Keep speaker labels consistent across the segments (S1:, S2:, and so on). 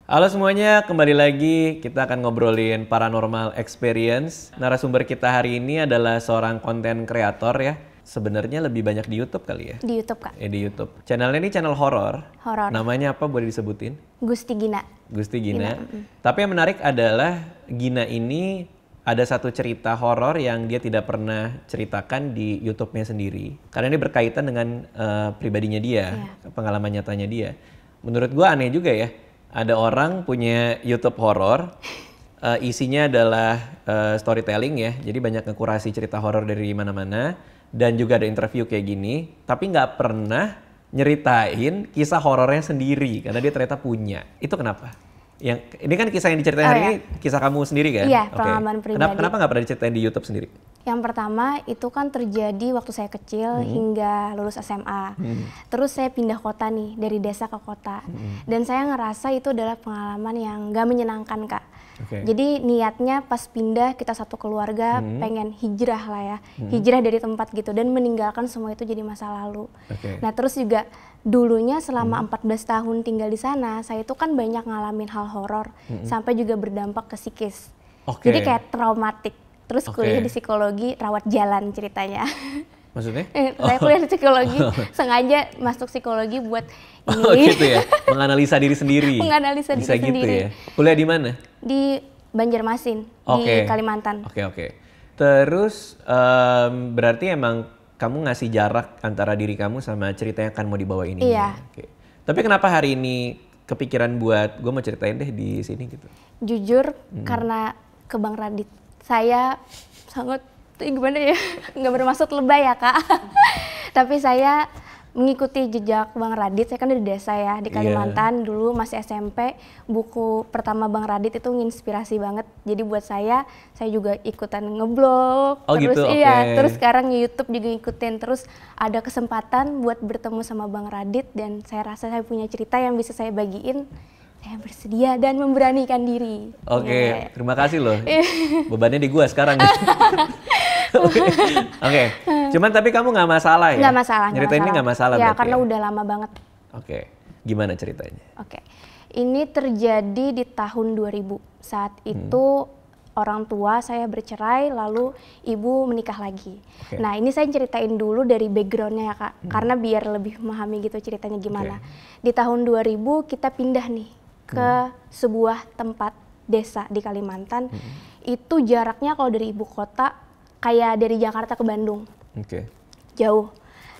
S1: Halo semuanya, kembali lagi kita akan ngobrolin paranormal experience. Narasumber kita hari ini adalah seorang konten kreator ya. Sebenarnya lebih banyak di YouTube kali ya?
S2: Di YouTube, Kak.
S1: Di YouTube. Channelnya ini channel horor.
S2: Horor.
S1: Namanya apa, boleh disebutin?
S2: Gusti Gina.
S1: Gusti Gina. Tapi yang menarik adalah Gina ini ada satu cerita horor yang dia tidak pernah ceritakan di YouTube-nya sendiri. Karena ini berkaitan dengan pribadinya dia, pengalaman nyatanya dia. Menurut gua aneh juga ya. Ada orang punya YouTube horor, isinya adalah storytelling ya, jadi banyak ngekurasi cerita horor dari mana-mana, dan juga ada interview kayak gini, tapi nggak pernah nyeritain kisah horornya sendiri, karena dia ternyata punya. Itu kenapa? Ini kan kisah yang diceritain hari ini, kisah kamu sendiri kan?
S2: Iya, pengalaman pribadi.
S1: Kenapa nggak pernah diceritain di YouTube sendiri?
S2: Yang pertama itu kan terjadi waktu saya kecil hingga lulus SMA. Terus saya pindah kota nih, dari desa ke kota. Dan saya ngerasa itu adalah pengalaman yang gak menyenangkan, Kak. Jadi niatnya pas pindah kita satu keluarga pengen hijrah lah ya. Hijrah dari tempat gitu dan meninggalkan semua itu jadi masa lalu. Nah terus juga dulunya selama 14 tahun tinggal di sana, saya itu kan banyak ngalamin hal horor sampai juga berdampak ke psikis. Jadi kayak traumatik. Terus kuliah di psikologi, rawat jalan ceritanya.
S1: Maksudnya?
S2: Saya kuliah di psikologi, sengaja masuk psikologi buat ini.
S1: Oh gitu ya, menganalisa diri sendiri.
S2: Menganalisa diri
S1: gitu
S2: sendiri.
S1: Ya. Kuliah di mana?
S2: Di Banjarmasin, di Kalimantan.
S1: Oke. Terus berarti emang kamu ngasih jarak antara diri kamu sama cerita yang akan mau dibawa ini.
S2: Iya.
S1: Tapi kenapa hari ini kepikiran buat gue mau ceritain deh di sini gitu?
S2: Jujur karena ke Bang Radit. Saya sangat, gimana ya, nggak bermaksud lebay ya Kak. Tapi saya mengikuti jejak Bang Radit, saya kan dari desa ya, di Kalimantan dulu masih SMP. Buku pertama Bang Radit itu menginspirasi banget. Jadi buat saya juga ikutan ngeblog. Terus
S1: gitu,
S2: terus sekarang YouTube juga ikutin. Terus ada kesempatan buat bertemu sama Bang Radit dan saya rasa saya punya cerita yang bisa saya bagiin. Saya bersedia dan memberanikan diri.
S1: Terima kasih loh. Bebannya di gua sekarang. Oke. Cuman tapi kamu nggak masalah ya?
S2: Nggak masalah.
S1: Nyeritain ini nggak masalah
S2: ya? Karena udah lama banget.
S1: Gimana ceritanya?
S2: Ini terjadi di tahun 2000. Saat itu orang tua saya bercerai, lalu ibu menikah lagi. Nah ini saya ceritain dulu dari backgroundnya ya Kak, karena biar lebih memahami gitu ceritanya gimana. Di tahun 2000 kita pindah nih ke sebuah tempat desa di Kalimantan. Itu jaraknya kalau dari ibu kota kayak dari Jakarta ke Bandung. Jauh.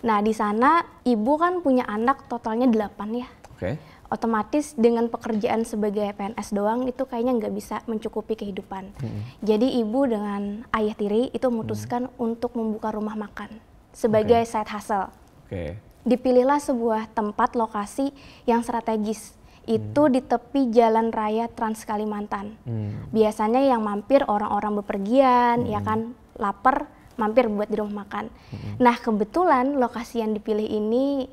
S2: Nah di sana ibu kan punya anak totalnya 8 ya. Otomatis dengan pekerjaan sebagai PNS doang itu kayaknya nggak bisa mencukupi kehidupan. Jadi ibu dengan ayah tiri itu memutuskan untuk membuka rumah makan sebagai side hustle. Dipilihlah sebuah tempat lokasi yang strategis. Itu di tepi jalan raya Trans Kalimantan. Biasanya yang mampir orang-orang bepergian, ya kan, lapar, mampir buat di rumah makan. Nah kebetulan lokasi yang dipilih ini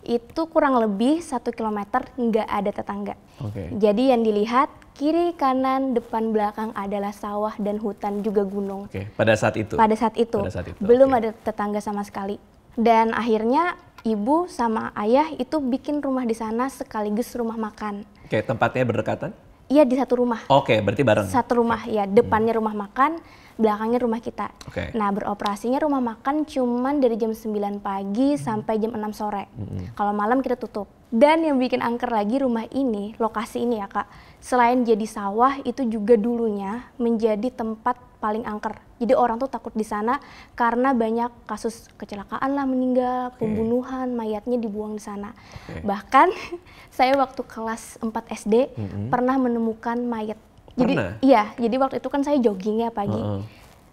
S2: itu kurang lebih 1 kilometer nggak ada tetangga. Jadi yang dilihat kiri, kanan, depan, belakang adalah sawah dan hutan juga gunung.
S1: Pada saat itu?
S2: Pada saat itu. Belum ada tetangga sama sekali. Dan akhirnya ibu sama ayah itu bikin rumah di sana sekaligus rumah makan.
S1: Tempatnya berdekatan?
S2: Iya di satu rumah.
S1: Berarti bareng?
S2: Satu rumah ya, depannya rumah makan, belakangnya rumah kita. Nah beroperasinya rumah makan cuman dari jam 9 pagi sampai jam 6 sore. Kalau malam kita tutup. Dan yang bikin angker lagi rumah ini, lokasi ini ya Kak, selain jadi sawah itu juga dulunya menjadi tempat paling angker. Jadi orang tuh takut di sana karena banyak kasus kecelakaan lah meninggal, pembunuhan, mayatnya dibuang di sana. Bahkan saya waktu kelas 4 SD pernah menemukan mayat. Jadi jadi waktu itu kan saya jogging ya pagi.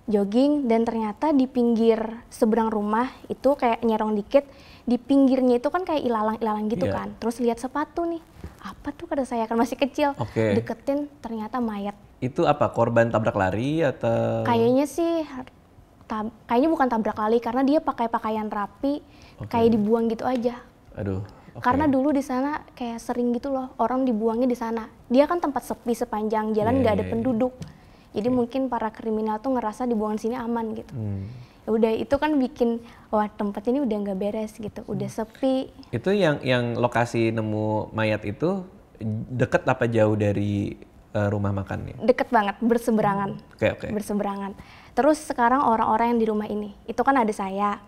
S2: Jogging dan ternyata di pinggir seberang rumah itu kayak nyerong dikit, di pinggirnya itu kan kayak ilalang-ilalang gitu kan. Terus lihat sepatu nih, apa tuh kata saya kan masih kecil, deketin ternyata mayat.
S1: Itu apa, korban tabrak lari atau?
S2: Kayaknya sih, kayaknya bukan tabrak lari karena dia pakai pakaian rapi, kayak dibuang gitu aja. Karena dulu di sana kayak sering gitu loh, orang dibuangnya di sana. Dia kan tempat sepi sepanjang jalan nggak ada penduduk. Jadi mungkin para kriminal tuh ngerasa dibuang sini aman gitu. Ya udah itu kan bikin wah tempat ini udah nggak beres gitu, udah sepi.
S1: Itu yang lokasi nemu mayat itu Deket apa jauh dari rumah makannya?
S2: Deket banget, berseberangan.
S1: Oke.
S2: Berseberangan. Terus sekarang orang-orang yang di rumah ini, itu kan ada saya,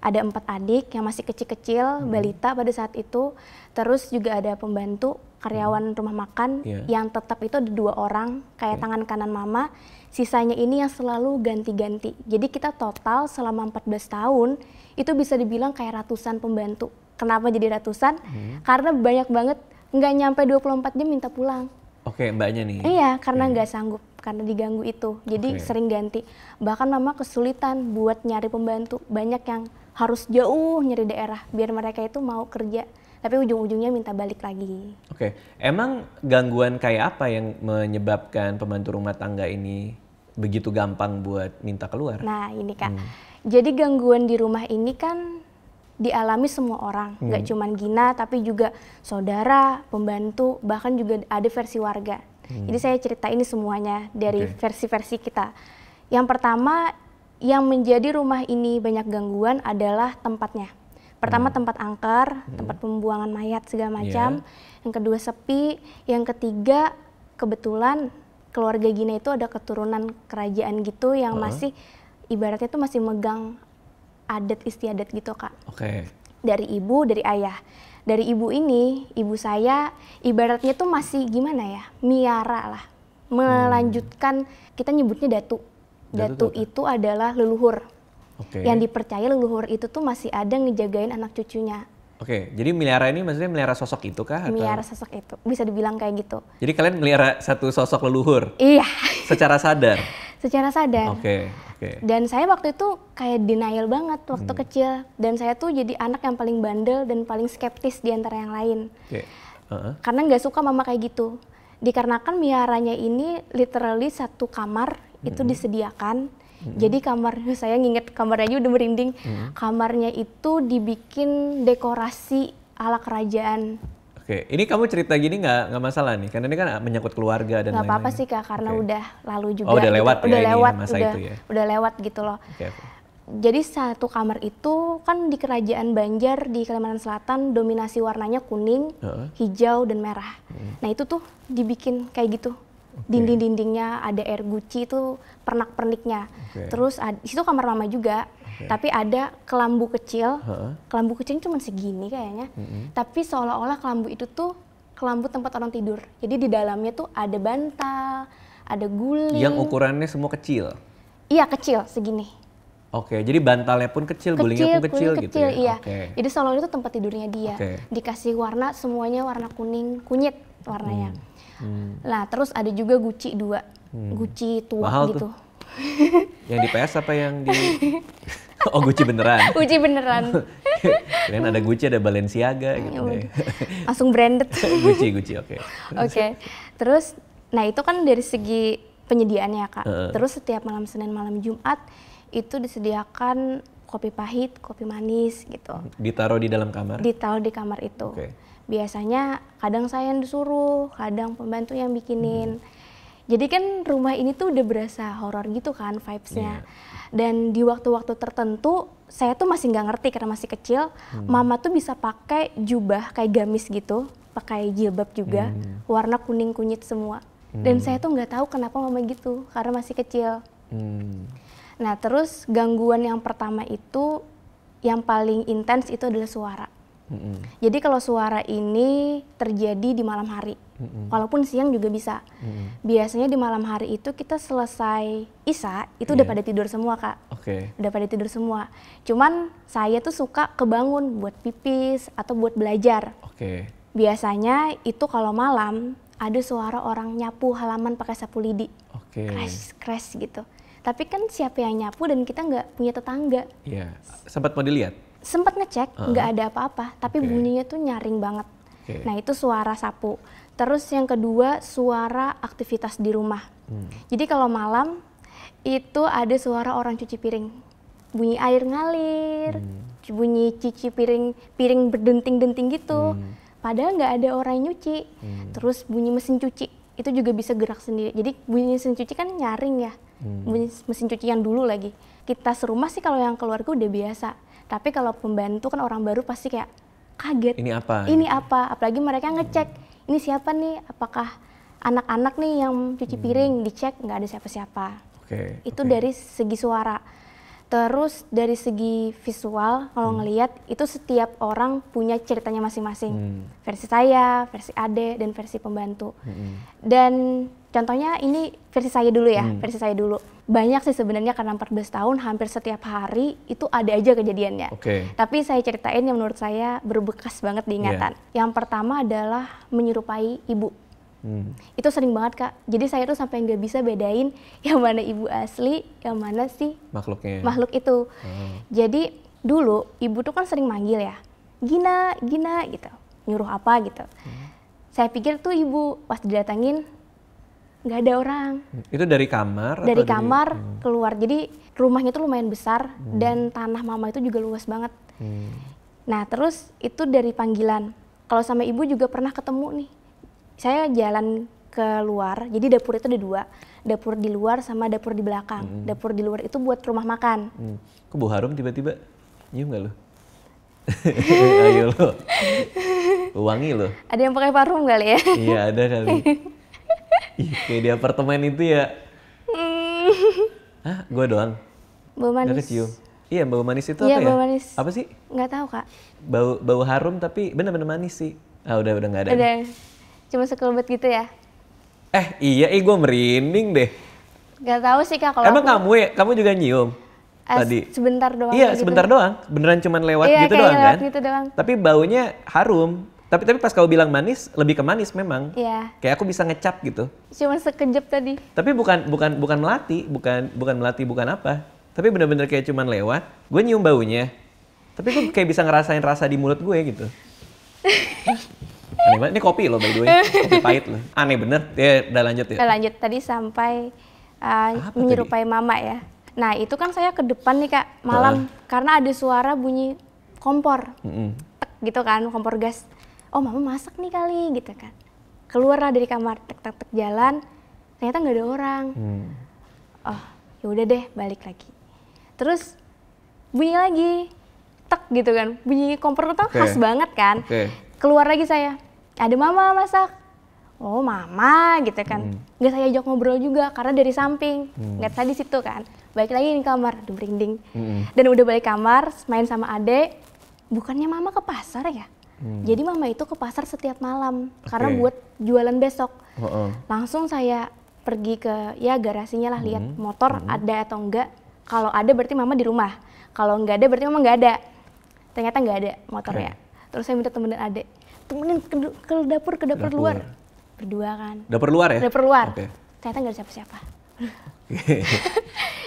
S2: ada 4 adik yang masih kecil-kecil, balita pada saat itu. Terus juga ada pembantu, karyawan rumah makan yang tetap itu ada 2 orang, kayak tangan kanan mama. Sisanya ini yang selalu ganti-ganti. Jadi kita total selama 14 tahun, itu bisa dibilang kayak ratusan pembantu. Kenapa jadi ratusan? Karena banyak banget, nggak nyampe 24 jam minta pulang.
S1: Oke, mbaknya nih?
S2: Iya, karena nggak sanggup, karena diganggu itu. Jadi sering ganti. Bahkan mama kesulitan buat nyari pembantu. Banyak yang harus jauh nyari daerah, biar mereka itu mau kerja. Tapi ujung-ujungnya minta balik lagi.
S1: Oke, emang gangguan kayak apa yang menyebabkan pembantu rumah tangga ini begitu gampang buat minta keluar?
S2: Nah ini Kak, jadi gangguan di rumah ini kan dialami semua orang, nggak cuman Gina, tapi juga saudara, pembantu, bahkan juga ada versi warga. Jadi saya cerita ini semuanya dari versi-versi kita. Yang pertama, yang menjadi rumah ini banyak gangguan adalah tempatnya. Pertama tempat angker, tempat pembuangan mayat segala macam. Yang kedua sepi, yang ketiga kebetulan keluarga Gina itu ada keturunan kerajaan gitu yang masih ibaratnya tuh masih megang adat istiadat gitu Kak. Dari ibu, dari ayah. Dari ibu ini, ibu saya ibaratnya tuh masih gimana ya, miara lah. Melanjutkan, kita nyebutnya datu. Datu itu adalah leluhur. Yang dipercaya leluhur itu tuh masih ada ngejagain anak cucunya.
S1: Jadi melihara ini maksudnya melihara sosok itu kah?
S2: Melihara sosok itu, bisa dibilang kayak gitu.
S1: Jadi kalian melihara satu sosok leluhur?
S2: Iya.
S1: Secara sadar?
S2: Secara sadar.
S1: Oke.
S2: Dan saya waktu itu kayak denial banget waktu kecil. Dan saya tuh jadi anak yang paling bandel dan paling skeptis di antara yang lain. Karena nggak suka mama kayak gitu. Dikarenakan meliharanya ini literally satu kamar itu disediakan. Jadi kamar, saya nginget kamarnya aja udah merinding. Kamarnya itu dibikin dekorasi ala kerajaan.
S1: Ini kamu cerita gini nggak masalah nih? Karena ini kan menyangkut keluarga dan lain-lain.
S2: Nggak apa-apa sih Kak, karena udah lalu juga.
S1: Udah lewat
S2: gitu.
S1: ya
S2: Udah lewat,
S1: masa itu ya?
S2: Udah lewat gitu loh. Jadi satu kamar itu kan di Kerajaan Banjar di Kalimantan Selatan dominasi warnanya kuning, hijau, dan merah. Nah itu tuh dibikin kayak gitu. Dinding-dindingnya ada air guci itu pernak-perniknya. Terus di situ kamar mama juga, tapi ada kelambu kecil. Kelambu kecilnya cuma segini kayaknya. Tapi seolah-olah kelambu itu tuh kelambu tempat orang tidur. Jadi di dalamnya tuh ada bantal, ada guling.
S1: Yang ukurannya semua kecil?
S2: Iya kecil, segini.
S1: Jadi bantalnya pun kecil, gulingnya pun kecil gitu ya?
S2: Iya. Jadi seolah-olah itu tempat tidurnya dia. Dikasih warna, semuanya warna kuning, kunyit warnanya. Nah terus ada juga guci 2, guci tua
S1: mahal
S2: gitu.
S1: Tuh. Yang di PS apa yang di... Oh Gucci beneran?
S2: Gucci beneran.
S1: Kalian ada Gucci, ada Balenciaga gitu deh.
S2: Langsung branded.
S1: Gucci, oke.
S2: Terus, nah itu kan dari segi penyediaannya Kak. Terus setiap malam Senin, malam Jumat itu disediakan kopi pahit, kopi manis gitu.
S1: Ditaruh di dalam kamar?
S2: Ditaruh di kamar itu. Biasanya kadang saya yang disuruh, kadang pembantu yang bikinin. Jadi kan rumah ini tuh udah berasa horor gitu kan vibes-nya. Dan di waktu-waktu tertentu saya tuh masih nggak ngerti karena masih kecil. Mama tuh bisa pakai jubah kayak gamis gitu, pakai jilbab juga, warna kuning kunyit semua. Dan saya tuh nggak tahu kenapa mama gitu karena masih kecil. Nah terus gangguan yang pertama itu yang paling intens itu adalah suara. Jadi kalau suara ini terjadi di malam hari, walaupun siang juga bisa. Biasanya di malam hari itu kita selesai Isya, itu udah pada tidur semua Kak. Udah pada tidur semua. Cuman saya tuh suka kebangun buat pipis atau buat belajar. Biasanya itu kalau malam ada suara orang nyapu halaman pakai sapu lidi. Crash gitu. Tapi kan siapa yang nyapu dan kita nggak punya tetangga.
S1: Sempat mau dilihat?
S2: Sempat ngecek, nggak ada apa-apa, tapi bunyinya tuh nyaring banget. Nah itu suara sapu. Terus yang kedua suara aktivitas di rumah. Jadi kalau malam itu ada suara orang cuci piring, bunyi air ngalir, bunyi cuci piring berdenting-denting gitu. Padahal nggak ada orang yang nyuci. Terus bunyi mesin cuci itu juga bisa gerak sendiri. Jadi bunyi mesin cuci kan nyaring ya, bunyi mesin cuci yang dulu lagi. Kita serumah sih kalau yang keluarga udah biasa. Tapi kalau pembantu kan orang baru pasti kayak kaget.
S1: Ini apa?
S2: Ini apa? Apalagi mereka ngecek, ini siapa nih, apakah anak-anak nih yang cuci piring, dicek nggak ada siapa-siapa. Itu dari segi suara. Terus dari segi visual, kalau ngelihat itu setiap orang punya ceritanya masing-masing. Versi saya, versi Ade, dan versi pembantu. Dan contohnya ini versi saya dulu ya, versi saya dulu. Banyak sih sebenarnya karena 14 tahun, hampir setiap hari itu ada aja kejadiannya. Tapi saya ceritain yang menurut saya berbekas banget di ingatan. Yang pertama adalah menyerupai ibu. Itu sering banget Kak, jadi saya tuh sampai nggak bisa bedain yang mana ibu asli, yang mana sih makhluk itu. Jadi dulu ibu tuh kan sering manggil ya, Gina, Gina gitu, nyuruh apa gitu. Saya pikir tuh ibu, pas didatangin nggak ada orang.
S1: Itu dari kamar?
S2: Dari kamar keluar, jadi rumahnya tuh lumayan besar dan tanah mama itu juga luas banget. Nah terus itu dari panggilan, kalau sama ibu juga pernah ketemu nih. Saya jalan keluar, jadi dapur itu ada 2, dapur di luar sama dapur di belakang. Dapur di luar itu buat rumah makan.
S1: Kok bau harum tiba-tiba? Nyium gak lo? Ayo lo, wangi lo.
S2: Ada yang pakai parfum kali ya?
S1: Iya ada kali. Ih, kayak di apartemen itu ya. Hah, gue doang?
S2: Bau manis.
S1: Gak kecium? Iya, bau manis itu
S2: iya,
S1: apa ya?
S2: Bau manis.
S1: Apa sih?
S2: Nggak tahu Kak.
S1: Bau harum tapi bener-bener manis sih. Ah udah nggak ada.
S2: Udah. Cuma sekelebet gitu ya?
S1: Iya, gue merinding deh.
S2: Gak tahu sih Kak kalau
S1: emang kamu juga nyium tadi?
S2: Sebentar doang.
S1: Iya,
S2: gitu.
S1: Sebentar doang. Beneran cuman lewat
S2: iya,
S1: gitu doang kan?
S2: Gitu doang.
S1: Tapi baunya harum. Tapi pas kau bilang manis, lebih ke manis memang.
S2: Iya.
S1: Kayak aku bisa ngecap gitu.
S2: Cuma sekejap tadi.
S1: Tapi bukan melati, bukan apa. Tapi bener-bener kayak cuman lewat. Gue nyium baunya. Tapi gue kayak bisa ngerasain rasa di mulut gue gitu. Aneh banget, ini kopi loh by the way, kopi pahit loh. Aneh bener, ya udah lanjut ya.
S2: Lanjut, tadi sampai menyerupai mama ya. Nah itu kan saya ke depan nih Kak, malam. Karena ada suara bunyi kompor, tek gitu kan, kompor gas. Oh mama masak nih kali gitu kan. Keluarlah dari kamar, tek jalan, ternyata nggak ada orang. Oh yaudah deh, balik lagi. Terus bunyi lagi, tek gitu kan, bunyi kompor itu khas banget kan. Keluar lagi saya. Ada mama masak. Oh mama gitu kan. Nggak saya ajak ngobrol juga karena dari samping. Nggak saya di situ kan. Balik lagi di kamar, aduh merinding. Dan udah balik kamar, main sama Ade. Bukannya mama ke pasar ya? Jadi mama itu ke pasar setiap malam. Karena buat jualan besok. Langsung saya pergi ke ya garasinya lah, lihat motor ada atau enggak. Kalau ada berarti mama di rumah. Kalau nggak ada berarti mama nggak ada. Ternyata nggak ada motornya. Terus saya minta temenin Ade. Temenin ke dapur luar. Berdua kan.
S1: Dapur luar ya?
S2: Dapur luar. Ternyata nggak ada siapa-siapa.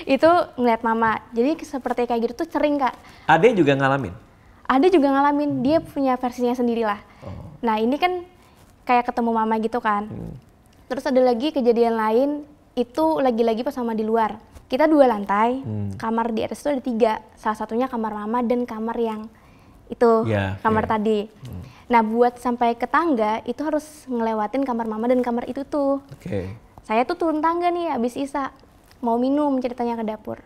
S2: Itu ngeliat mama. Jadi seperti kayak gitu tuh sering Kak.
S1: Ade juga ngalamin?
S2: Ade juga ngalamin. Dia punya versinya sendiri lah. Nah ini kan kayak ketemu mama gitu kan. Terus ada lagi kejadian lain. Itu lagi-lagi pas mama di luar. Kita 2 lantai. Kamar di atas itu ada 3. Salah satunya kamar mama dan kamar yang itu kamar tadi. Nah buat sampai ke tangga itu harus ngelewatin kamar mama dan kamar itu tuh. Saya tuh turun tangga nih abis Isya, mau minum ceritanya ke dapur.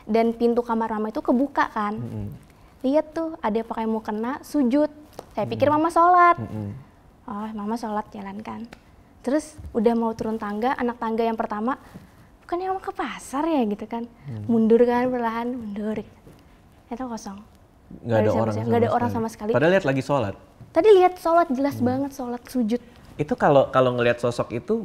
S2: Dan pintu kamar mama itu kebuka kan. Lihat tuh ada pakai mukena sujud. Saya pikir mama sholat. Oh mama sholat jalan kan. Terus udah mau turun tangga, anak tangga yang pertama, bukannya mama ke pasar ya gitu kan. Mundur kan perlahan, mundur. Ternyata kosong.
S1: Nggak ada orang sama sekali. Padahal lihat lagi sholat.
S2: Tadi lihat sholat jelas banget, sholat sujud.
S1: Itu kalau ngelihat sosok itu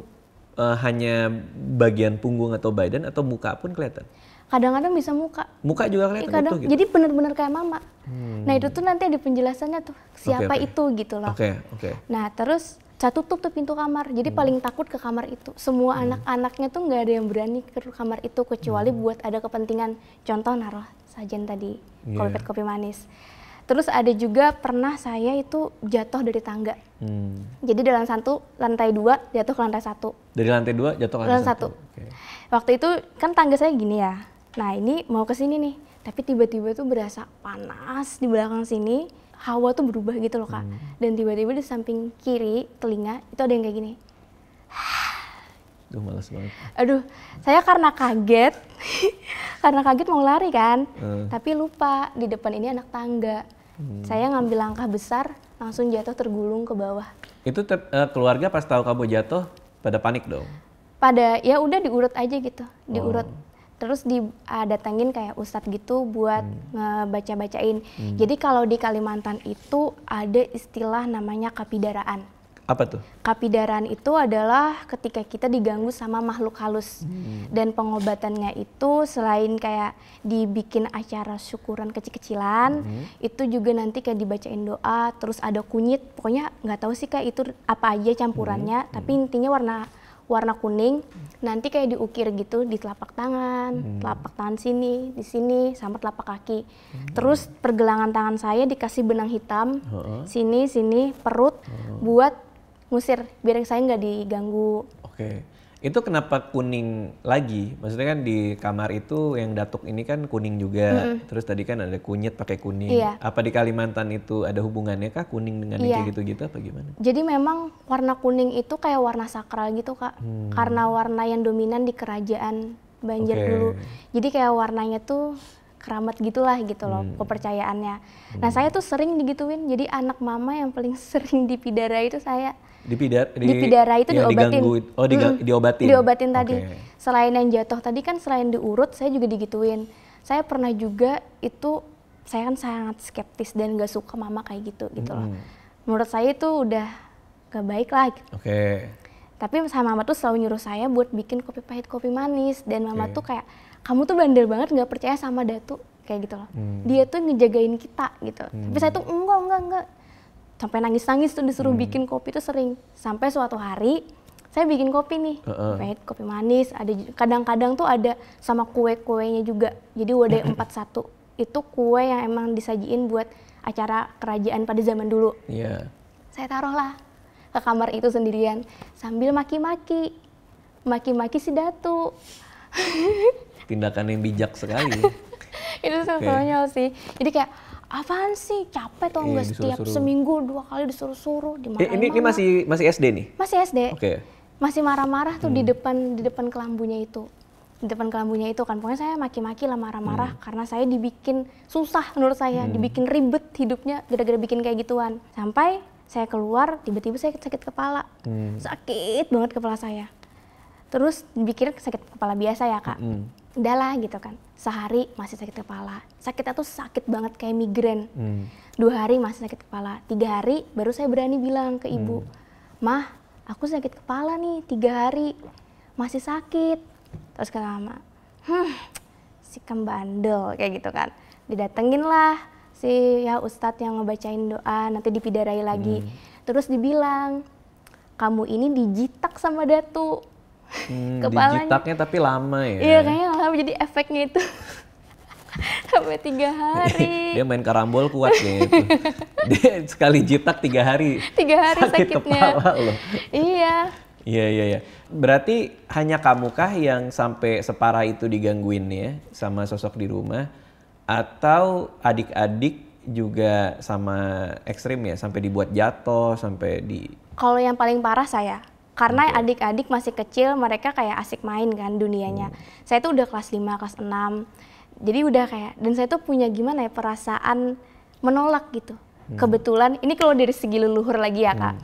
S1: hanya bagian punggung atau badan atau muka pun kelihatan?
S2: Kadang-kadang bisa muka.
S1: Muka juga kelihatan
S2: kadang,
S1: gitu?
S2: Jadi benar-benar kayak mama. Nah itu tuh nanti ada penjelasannya tuh siapa itu gitu loh. Nah terus saya tutup tuh pintu kamar. Jadi paling takut ke kamar itu. Semua anak-anaknya tuh nggak ada yang berani ke kamar itu kecuali buat ada kepentingan. Contoh naruh sajen tadi, kopi manis. Terus ada juga pernah saya itu jatuh dari tangga. Jadi dari lantai 2 jatuh ke lantai 1. Dari lantai 2 jatuh ke lantai 1. Waktu itu kan tangga saya gini ya. Nah ini mau ke sini nih. Tapi tiba-tiba tuh berasa panas di belakang sini. Hawa tuh berubah gitu loh Kak. Dan tiba-tiba di samping kiri telinga itu ada yang kayak gini.
S1: Aduh malas banget.
S2: Aduh saya karena kaget. Karena kaget mau lari kan. Tapi lupa di depan ini anak tangga. Saya ngambil langkah besar langsung jatuh tergulung ke bawah.
S1: Itu keluarga pas tahu kamu jatuh pada panik dong?
S2: Pada ya udah diurut aja gitu, diurut. Terus datengin kayak ustadz gitu buat ngebaca-bacain. Jadi kalau di Kalimantan itu ada istilah namanya kapidaraan.
S1: Apa tuh?
S2: Kapidaraan itu adalah ketika kita diganggu sama makhluk halus. Dan pengobatannya itu selain kayak dibikin acara syukuran kecil-kecilan, itu juga nanti kayak dibacain doa, terus ada kunyit. Pokoknya nggak tahu sih kayak itu apa aja campurannya, tapi intinya warna kuning, nanti kayak diukir gitu di telapak tangan sini, di sini, sama telapak kaki. Terus pergelangan tangan saya dikasih benang hitam, sini, perut, buat ngusir, biar saya nggak diganggu.
S1: Oke. Itu kenapa kuning lagi? Maksudnya kan di kamar itu yang datuk ini kan kuning juga, terus tadi kan ada kunyit pakai kuning.
S2: Iya.
S1: Apa di Kalimantan itu ada hubungannya kah kuning dengan kayak gitu-gitu apa gimana?
S2: Jadi memang warna kuning itu kayak warna sakral gitu Kak, karena warna yang dominan di kerajaan Banjar dulu. Jadi kayak warnanya tuh keramat gitulah gitu loh kepercayaannya. Nah saya tuh sering digituin, jadi anak mama yang paling sering dipidara itu saya. Dipidara itu diobatin.
S1: Diobatin.
S2: Diobatin tadi. Selain yang jatuh tadi kan selain diurut, saya juga digituin. Saya pernah juga itu, saya kan sangat skeptis dan gak suka mama kayak gitu loh. Menurut saya itu udah gak baik lah. Gitu. Tapi sama mama tuh selalu nyuruh saya buat bikin kopi pahit, kopi manis. Dan mama tuh kayak, kamu tuh bandel banget gak percaya sama Datu. Kayak gitu loh. Dia tuh ngejagain kita gitu. Tapi saya tuh enggak. Sampai nangis-nangis tuh disuruh bikin kopi tuh sering. Sampai suatu hari saya bikin kopi nih, pahit, kopi manis. Ada kadang-kadang tuh ada sama kue-kuenya juga. Jadi wadah 41 itu kue yang emang disajiin buat acara kerajaan pada zaman dulu. Saya taruhlah ke kamar itu sendirian sambil maki-maki si Datu.
S1: Tindakan yang bijak sekali.
S2: Itu konyol sih. Jadi kayak apaan sih, capek tau nggak setiap seminggu 2 kali disuruh-suruh, dimarahin.
S1: Ini masih SD nih?
S2: Masih SD. Masih marah-marah tuh di depan kelambunya itu. Di depan kelambunya itu kan, pokoknya saya maki-maki lah marah-marah karena saya dibikin susah menurut saya, dibikin ribet hidupnya gara-gara bikin kayak gituan. Sampai saya keluar, tiba-tiba saya sakit kepala. Sakit banget kepala saya. Terus dipikir sakit kepala biasa ya Kak. Udahlah gitu kan, sehari masih sakit kepala. Sakitnya tuh sakit banget kayak migrain. 2 hari masih sakit kepala, 3 hari baru saya berani bilang ke ibu, Mah, aku sakit kepala nih 3 hari, masih sakit. Terus kata mama, si kembandel kayak gitu kan. Didatengin lah si ustadz yang ngebacain doa, nanti dipidarai lagi. Terus dibilang, kamu ini dijitak sama Datu. Kepalanya.
S1: Dijitaknya tapi lama ya?
S2: Iya kayaknya lama, jadi efeknya itu sampai 3 hari.
S1: Dia main karambol kuat gitu. Dia sekali jitak 3 hari.
S2: 3 hari sakitnya.
S1: Kepala loh.
S2: Iya.
S1: Iya. Berarti hanya kamu kah yang sampai separah itu digangguin ya sama sosok di rumah? Atau adik-adik juga sama ekstrim ya? Sampai dibuat jatuh, sampai di... Kalau
S2: yang paling parah saya. Karena adik-adik masih kecil, mereka kayak asik main kan dunianya. Saya tuh udah kelas 5, kelas 6. Jadi udah kayak, dan saya tuh punya gimana ya, perasaan menolak gitu. Kebetulan, ini kalau dari segi leluhur lagi ya Kak.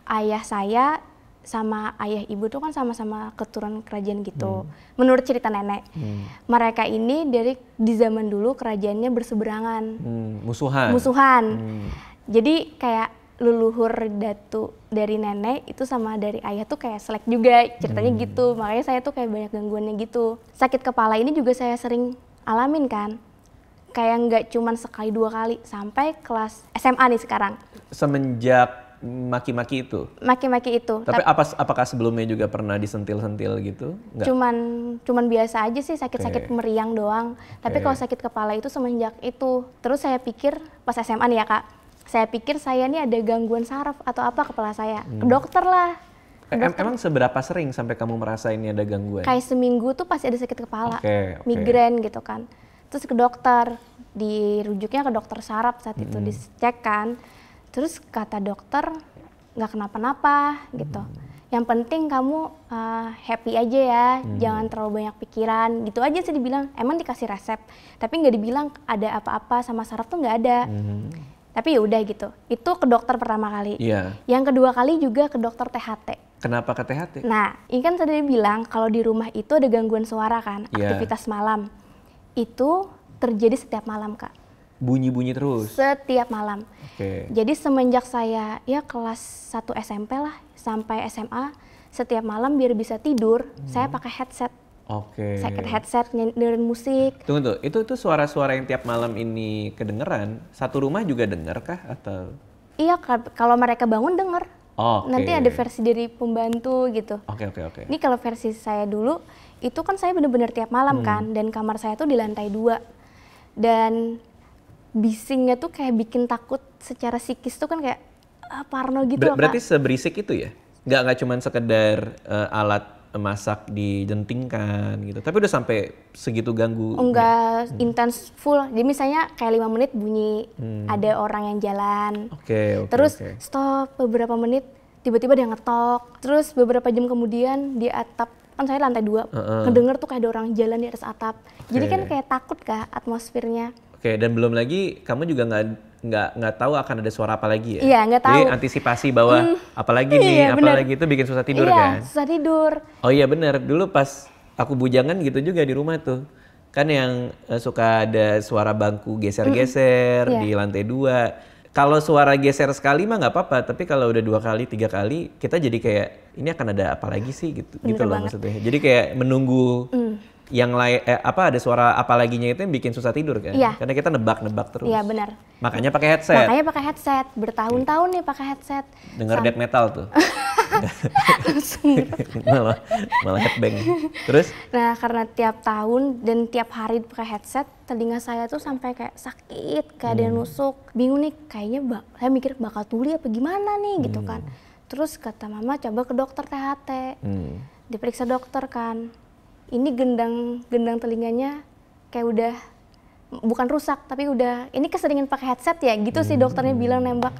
S2: Ayah saya sama ayah ibu tuh kan sama-sama keturunan kerajaan gitu. Menurut cerita nenek. Mereka ini di zaman dulu kerajaannya berseberangan. Musuhan. Jadi kayak leluhur Datu dari nenek itu sama dari ayah tuh kayak selek juga ceritanya gitu. Makanya saya tuh kayak banyak gangguannya gitu. Sakit kepala ini juga saya sering alamin kan. Kayak nggak cuman sekali 2 kali sampai kelas SMA nih sekarang.
S1: Semenjak maki-maki itu?
S2: Maki-maki itu.
S1: Tapi apakah sebelumnya juga pernah disentil-sentil gitu? Nggak?
S2: Cuman biasa aja sih, sakit-sakit meriang doang. Tapi kalau sakit kepala itu semenjak itu. Terus saya pikir pas SMA nih ya Kak, saya pikir saya nih ada gangguan saraf atau apa kepala saya. Ke dokter lah.
S1: Emang seberapa sering sampai kamu merasa ini ada gangguan?
S2: Kayak seminggu tuh pasti ada sakit kepala, migrain gitu kan. Terus ke dokter, dirujuknya ke dokter saraf saat itu, dicek kan. Terus kata dokter, nggak kenapa-napa gitu. Yang penting kamu happy aja ya, jangan terlalu banyak pikiran. Gitu aja sih dibilang, emang dikasih resep. Tapi nggak dibilang ada apa-apa sama saraf tuh nggak ada. Tapi ya udah gitu. Itu ke dokter pertama kali.
S1: Iya.
S2: Yang kedua kali juga ke dokter THT.
S1: Kenapa ke THT?
S2: Nah, ini kan tadi bilang kalau di rumah itu ada gangguan suara kan,
S1: Iya.
S2: aktivitas malam. Itu terjadi setiap malam, Kak.
S1: Bunyi-bunyi terus?
S2: Setiap malam.
S1: Oke.
S2: Jadi semenjak saya ya kelas 1 SMP lah sampai SMA, setiap malam biar bisa tidur, saya pakai headset.
S1: Oke.
S2: Saya pakai headset dengerin musik.
S1: Tunggu tuh, itu suara-suara yang tiap malam ini kedengeran, satu rumah juga denger kah atau?
S2: Iya, kalau mereka bangun denger.
S1: Oke.
S2: Nanti ada versi dari pembantu gitu.
S1: Oke.
S2: Ini kalau versi saya dulu, itu kan saya bener-bener tiap malam kan, dan kamar saya tuh di lantai 2. Dan bisingnya tuh kayak bikin takut secara psikis tuh kan kayak parno gitu loh,
S1: Berarti
S2: Kak.
S1: seberisik itu ya? Nggak cuman sekedar alat masak dijentingkan gitu, tapi udah sampai segitu ganggu?
S2: Enggak intens full, jadi misalnya kayak 5 menit bunyi ada orang yang jalan.
S1: Oke.
S2: Terus stop beberapa menit, tiba-tiba dia ngetok. Terus beberapa jam kemudian di atap, kan saya lantai 2, ngedenger tuh kayak ada orang jalan di atas atap. Jadi kan kayak takut Kak atmosfernya.
S1: Oke, dan belum lagi kamu juga nggak tahu akan ada suara apa lagi ya?
S2: Iya, nggak tahu.
S1: Jadi antisipasi bahwa apalagi nih,
S2: Iya,
S1: apalagi itu bikin susah tidur kan?
S2: Iya, susah tidur.
S1: Oh iya benar, dulu pas aku bujangan gitu juga di rumah tuh. Kan yang suka ada suara bangku geser-geser di lantai 2. Kalau suara geser sekali mah nggak apa-apa, tapi kalau udah 2 kali, 3 kali, kita jadi kayak ini akan ada apa lagi sih gitu loh maksudnya. Jadi kayak menunggu yang lain ada suara apa laginya itu yang bikin susah tidur kan?
S2: Iya.
S1: Karena kita nebak-nebak terus.
S2: Iya benar.
S1: Makanya pakai headset.
S2: Makanya pakai headset, bertahun-tahun nih pakai headset.
S1: Dengar death metal tuh. malah headbang. Terus?
S2: Nah, karena tiap tahun dan tiap hari pakai headset, telinga saya tuh sampai kayak sakit, kayak ada yang nusuk. Bingung nih, kayaknya saya mikir bakal tuli apa gimana nih gitu kan. Terus kata mama coba ke dokter THT. Diperiksa dokter kan. Ini gendang telinganya kayak udah bukan rusak tapi udah ini keseringan pakai headset ya gitu sih dokternya bilang nembak.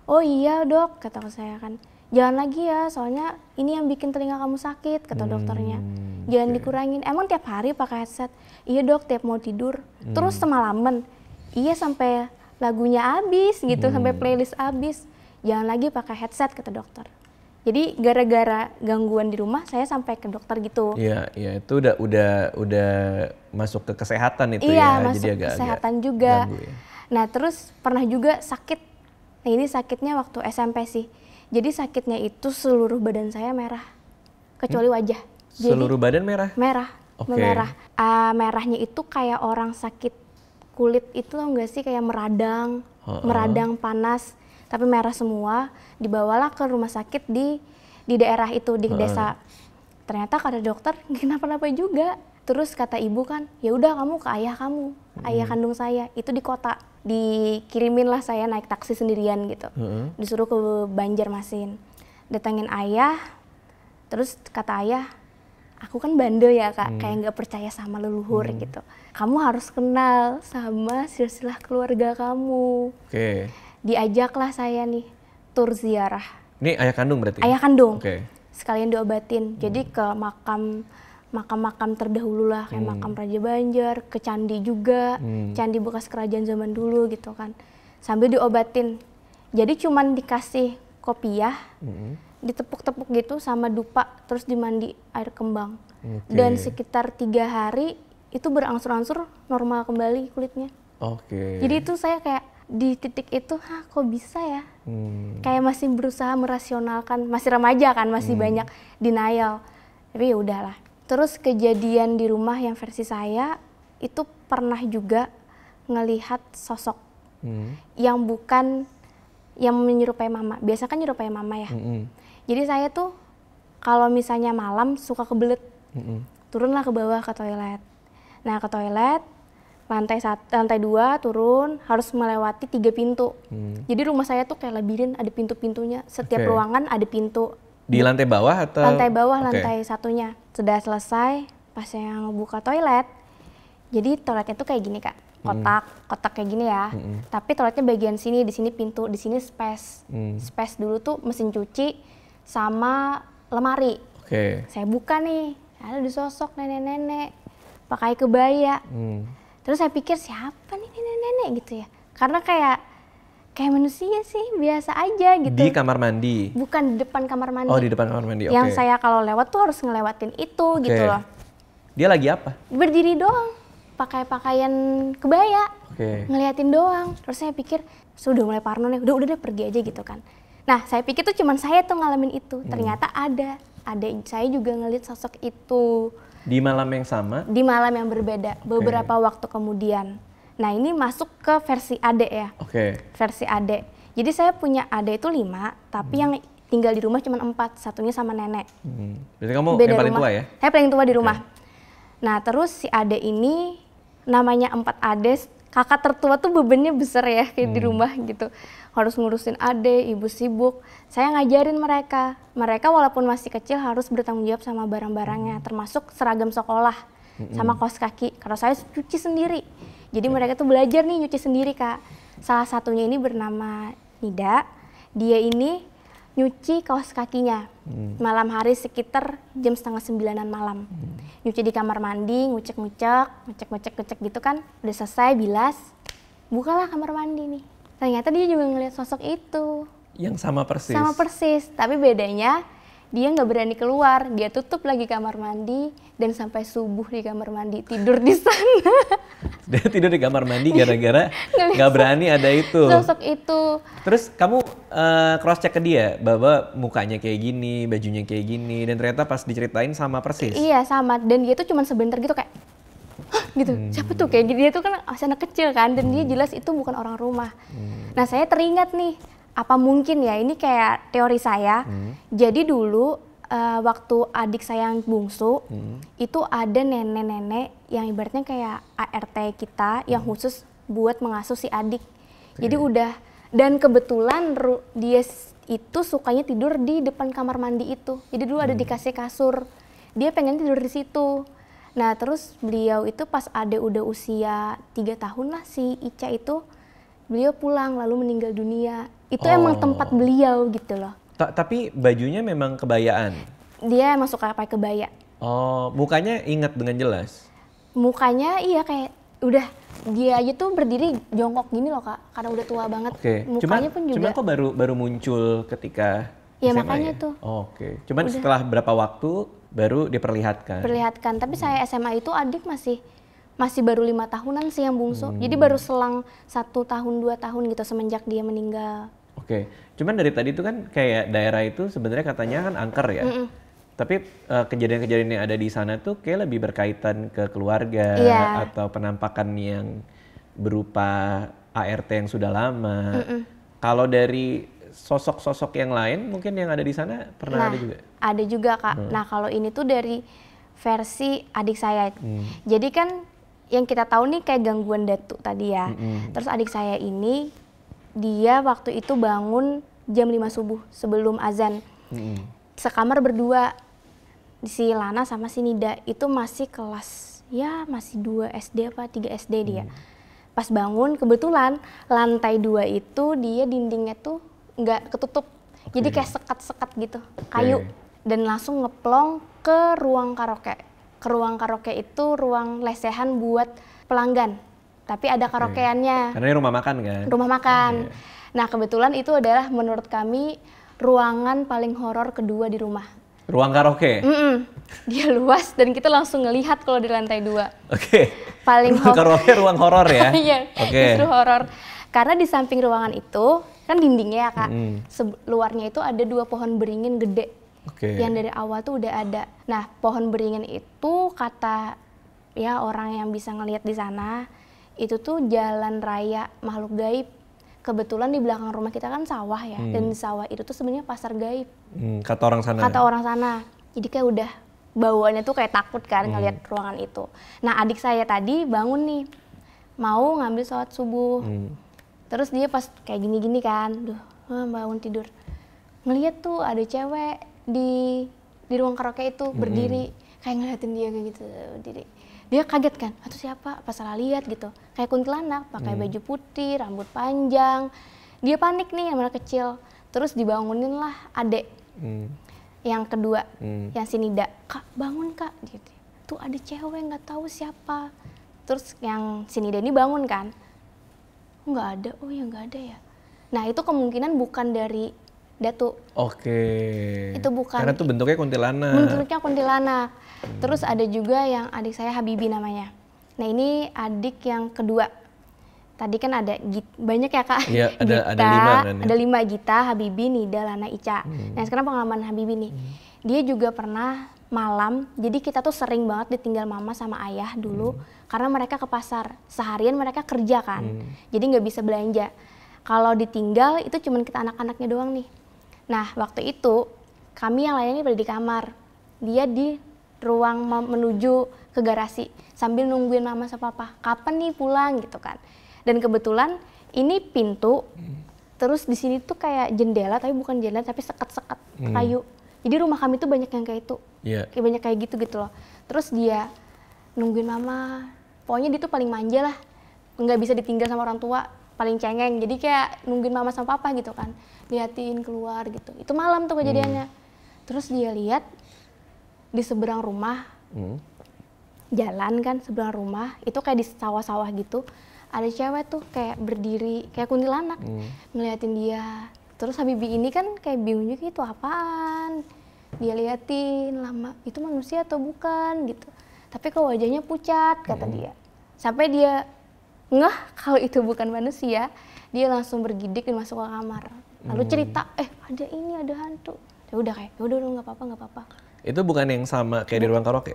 S2: Oh iya dok, kata saya kan. Jangan lagi ya, soalnya ini yang bikin telinga kamu sakit, kata dokternya. Jangan dikurangin. Emang tiap hari pakai headset? Iya dok, tiap mau tidur. Terus semalaman. Iya sampai lagunya habis gitu, sampai playlist habis. Jangan lagi pakai headset, kata dokter. Jadi gara-gara gangguan di rumah saya sampai ke dokter gitu.
S1: Iya, itu udah masuk ke kesehatan itu
S2: iya,
S1: ya.
S2: Masuk
S1: jadi agak
S2: kesehatan juga.
S1: Ganggu, ya.
S2: Nah, terus pernah juga sakit. Nah, ini sakitnya waktu SMP sih. Jadi sakitnya itu seluruh badan saya merah. Kecuali wajah. Jadi,
S1: seluruh badan merah?
S2: Merah.
S1: Oke.
S2: Merah. Merahnya itu kayak orang sakit kulit itu tau nggak sih, kayak meradang, meradang panas. Tapi merah semua, dibawalah ke rumah sakit di daerah itu, di desa. Ternyata kata dokter, kenapa-napa juga. Terus kata ibu kan, ya udah kamu ke ayah kamu, ayah kandung saya, itu di kota. Dikirimin lah saya naik taksi sendirian gitu. Disuruh ke Banjarmasin. Datangin ayah, terus kata ayah, aku kan bandel ya Kak, kayak nggak percaya sama leluhur gitu. Kamu harus kenal sama silsilah keluarga kamu.
S1: Oke.
S2: Diajaklah saya nih tur ziarah.
S1: Ini ayah kandung berarti?
S2: Ayah kandung.
S1: Oke.
S2: Sekalian diobatin. Jadi ke makam terdahulu lah, kayak makam Raja Banjar, ke candi juga, candi bekas kerajaan zaman dulu gitu kan. Sambil diobatin. Jadi cuman dikasih kopiah, ditepuk-tepuk gitu sama dupa, terus dimandi air kembang. Dan sekitar 3 hari itu berangsur-angsur normal kembali kulitnya.
S1: Oke.
S2: Jadi itu saya kayak di titik itu, kok bisa ya? Kayak masih berusaha merasionalkan, masih remaja kan, masih banyak denial. Tapi ya udahlah. Terus kejadian di rumah yang versi saya itu pernah juga ngelihat sosok yang bukan yang menyerupai mama. Biasa kan menyerupai mama ya. Jadi saya tuh kalau misalnya malam suka kebelet, turunlah ke bawah ke toilet. Nah ke toilet lantai 2 turun harus melewati 3 pintu. Jadi rumah saya tuh kayak labirin, ada pintu-pintunya. Setiap ruangan ada pintu.
S1: Di lantai bawah atau?
S2: Lantai bawah, lantai satunya. Sudah selesai, pas yang buka toilet, jadi toiletnya tuh kayak gini Kak, kotak kayak gini ya. Tapi toiletnya bagian sini, di sini pintu, di sini space. Space dulu tuh mesin cuci sama lemari. Saya buka nih, ada sosok nenek-nenek pakai kebaya. Terus saya pikir siapa nih nenek-nenek gitu ya, karena kayak kayak manusia sih, biasa aja gitu.
S1: Di kamar mandi?
S2: Bukan, di depan kamar mandi.
S1: Oh, di depan kamar mandi, oke.
S2: Yang saya kalau lewat tuh harus ngelewatin itu gitu loh.
S1: Dia lagi apa?
S2: Berdiri doang, pakai pakaian kebaya, ngeliatin doang. Terus saya pikir, sudah mulai parno nih, udah deh pergi aja gitu kan. Nah, saya pikir tuh cuman saya tuh ngalamin itu. Ternyata ada saya juga ngeliat sosok itu.
S1: Di malam yang sama?
S2: Di malam yang berbeda, beberapa waktu kemudian. Nah, ini masuk ke versi adek ya. Versi adek. Jadi saya punya adek itu 5, tapi yang tinggal di rumah cuma 4, satunya sama nenek.
S1: Berarti kamu
S2: beda
S1: yang paling
S2: rumah.
S1: tua ya?
S2: Saya paling tua di rumah. Nah, terus si adek ini namanya 4 adek, kakak tertua tuh bebannya besar ya kayak di rumah gitu. Harus ngurusin adek, ibu sibuk. Saya ngajarin mereka. Mereka walaupun masih kecil harus bertanggung jawab sama barang-barangnya, termasuk seragam sekolah sama kaos kaki. Karena saya cuci sendiri. Jadi mereka tuh belajar nih nyuci sendiri, Kak. Salah satunya ini bernama Nida. Dia ini nyuci kaos kakinya malam hari sekitar jam 8:30 malam. Nyuci di kamar mandi, ngecek gitu kan. Udah selesai bilas, bukalah kamar mandi nih. Ternyata dia juga ngeliat sosok itu.
S1: Yang sama persis? Sama
S2: persis, tapi bedanya dia nggak berani keluar. Dia tutup lagi kamar mandi dan sampai subuh di kamar mandi, tidur di sana.
S1: Dia tidur di kamar mandi gara-gara nggak berani ada itu.
S2: Sosok itu.
S1: Terus kamu cross check ke dia bahwa mukanya kayak gini, bajunya kayak gini, dan ternyata pas diceritain sama persis.
S2: Iya sama, dan dia tuh cuma sebentar gitu kayak, hah gitu, siapa tuh kayak gitu. Dia tuh kan masih anak kecil kan, dan dia jelas itu bukan orang rumah. Nah saya teringat nih, apa mungkin ya ini kayak teori saya. Jadi dulu waktu adik saya yang bungsu, itu ada nenek-nenek yang ibaratnya kayak ART kita yang khusus buat mengasuh si adik. Jadi udah, dan kebetulan dia itu sukanya tidur di depan kamar mandi itu. Jadi dulu ada dikasih kasur, dia pengen tidur di situ. Nah terus beliau itu pas adek udah usia 3 tahun lah si Ica itu, beliau pulang lalu meninggal dunia. Itu emang tempat beliau gitu loh.
S1: Tapi bajunya memang kebayaan?
S2: Dia emang suka pakai kebaya.
S1: Oh, mukanya ingat dengan jelas?
S2: Mukanya iya kayak udah, dia aja tuh berdiri jongkok gini loh Kak, karena udah tua banget. Mukanya pun juga.
S1: Cuman kok baru muncul ketika
S2: ya
S1: SMA
S2: makanya
S1: ya?
S2: tuh.
S1: Cuman udah. Setelah berapa waktu baru diperlihatkan? Tapi
S2: saya SMA itu adik masih baru 5 tahunan sih yang bungsu. Jadi baru selang 1 tahun 2 tahun gitu semenjak dia meninggal.
S1: Cuman dari tadi itu kan kayak daerah itu sebenarnya katanya kan angker ya. Tapi kejadian-kejadian yang ada di sana tuh kayak lebih berkaitan ke keluarga atau penampakan yang berupa ART yang sudah lama. Kalau dari sosok-sosok yang lain mungkin yang ada di sana pernah ada juga?
S2: Ada juga Kak. Nah kalau ini tuh dari versi adik saya. Jadi kan yang kita tahu nih kayak gangguan datuk tadi ya. Terus adik saya ini dia waktu itu bangun jam 5 subuh sebelum azan. Sekamar berdua, si Lana sama si Nida itu masih kelas, ya masih 2 SD apa 3 SD dia. Pas bangun kebetulan lantai 2 itu dia dindingnya tuh nggak ketutup. Jadi kayak sekat-sekat gitu, kayu. Dan langsung ngeplong ke ruang karaoke. Ke ruang karaoke itu ruang lesehan buat pelanggan. Tapi ada karaokeannya.
S1: Karena ini rumah makan kan?
S2: Rumah makan. Nah kebetulan itu adalah menurut kami ruangan paling horor kedua di rumah.
S1: Ruang karaoke?
S2: Dia luas dan kita langsung ngelihat kalau di lantai 2.
S1: Paling ruang karaoke ruang horor ya?
S2: Iya, justru horor. Karena di samping ruangan itu, kan dindingnya ya Kak, luarnya itu ada 2 pohon beringin gede. Yang dari awal tuh udah ada. Nah pohon beringin itu kata ya orang yang bisa ngelihat di sana, itu tuh jalan raya makhluk gaib. Kebetulan di belakang rumah kita kan sawah ya, dan di sawah itu tuh sebenarnya pasar gaib.
S1: Kata orang sana?
S2: Kata orang sana. Jadi kayak udah bawaannya tuh kayak takut kan ngelihat ruangan itu. Nah adik saya tadi bangun nih, mau ngambil sholat subuh. Terus dia pas kayak gini-gini kan, bangun tidur. Ngeliat tuh ada cewek di ruang karaoke itu berdiri, kayak ngeliatin dia kayak gitu, berdiri. Dia kaget kan, itu siapa? Pas salah lihat gitu. Kayak kuntilanak, pakai baju putih, rambut panjang. Dia panik nih, yang anak kecil. Terus dibangunin lah adek. Yang kedua, yang si Nida. Kak, bangun Kak. Gitu. Tuh ada cewek nggak tahu siapa. Terus yang si Nida ini bangun kan. Nggak ada, oh ya nggak ada ya. Nah itu kemungkinan bukan dari Datu.
S1: Oke.
S2: Itu bukan.
S1: Karena tuh bentuknya kuntilanak.
S2: Bentuknya kuntilanak. Terus ada juga yang adik saya Habibi namanya. Nah ini adik yang kedua. Tadi kan ada banyak ya Kak.
S1: Iya, ada 5 kan ya.
S2: Ada 5, Gita, Habibi, Nida, Lana, Ica. Nah sekarang pengalaman Habibi nih. Dia juga pernah malam, jadi kita tuh sering banget ditinggal mama sama ayah dulu. Karena mereka ke pasar, seharian mereka kerja kan. Jadi nggak bisa belanja. Kalau ditinggal itu cuman kita anak-anaknya doang nih. Nah waktu itu kami yang lainnya berada di kamar. Dia di ruang menuju ke garasi sambil nungguin mama sama papa. Kapan nih pulang gitu kan. Dan kebetulan ini pintu, terus di sini tuh kayak jendela, tapi bukan jendela, tapi sekat-sekat kayu. Jadi rumah kami tuh banyak yang kayak itu, kayak banyak kayak gitu loh. Terus dia nungguin mama, pokoknya dia tuh paling manja lah, nggak bisa ditinggal sama orang tua, paling cengeng. Jadi kayak nungguin mama sama papa gitu kan, liatin keluar gitu. Itu malam tuh kejadiannya. Terus dia lihat di seberang rumah, jalan kan seberang rumah, itu kayak di sawah-sawah gitu. Ada cewek tuh kayak berdiri, kayak kuntilanak, ngeliatin dia. Terus Habibi ini kan kayak bingung juga, itu apaan? Dia liatin lama, itu manusia atau bukan gitu. Tapi kok wajahnya pucat, kata dia. Sampai dia ngeh kalau itu bukan manusia, dia langsung bergidik dan masuk ke kamar. Lalu cerita, ada ini, ada hantu. Ya udah kayak, udah nggak apa-apa.
S1: Itu bukan yang sama kayak di ruang karaoke?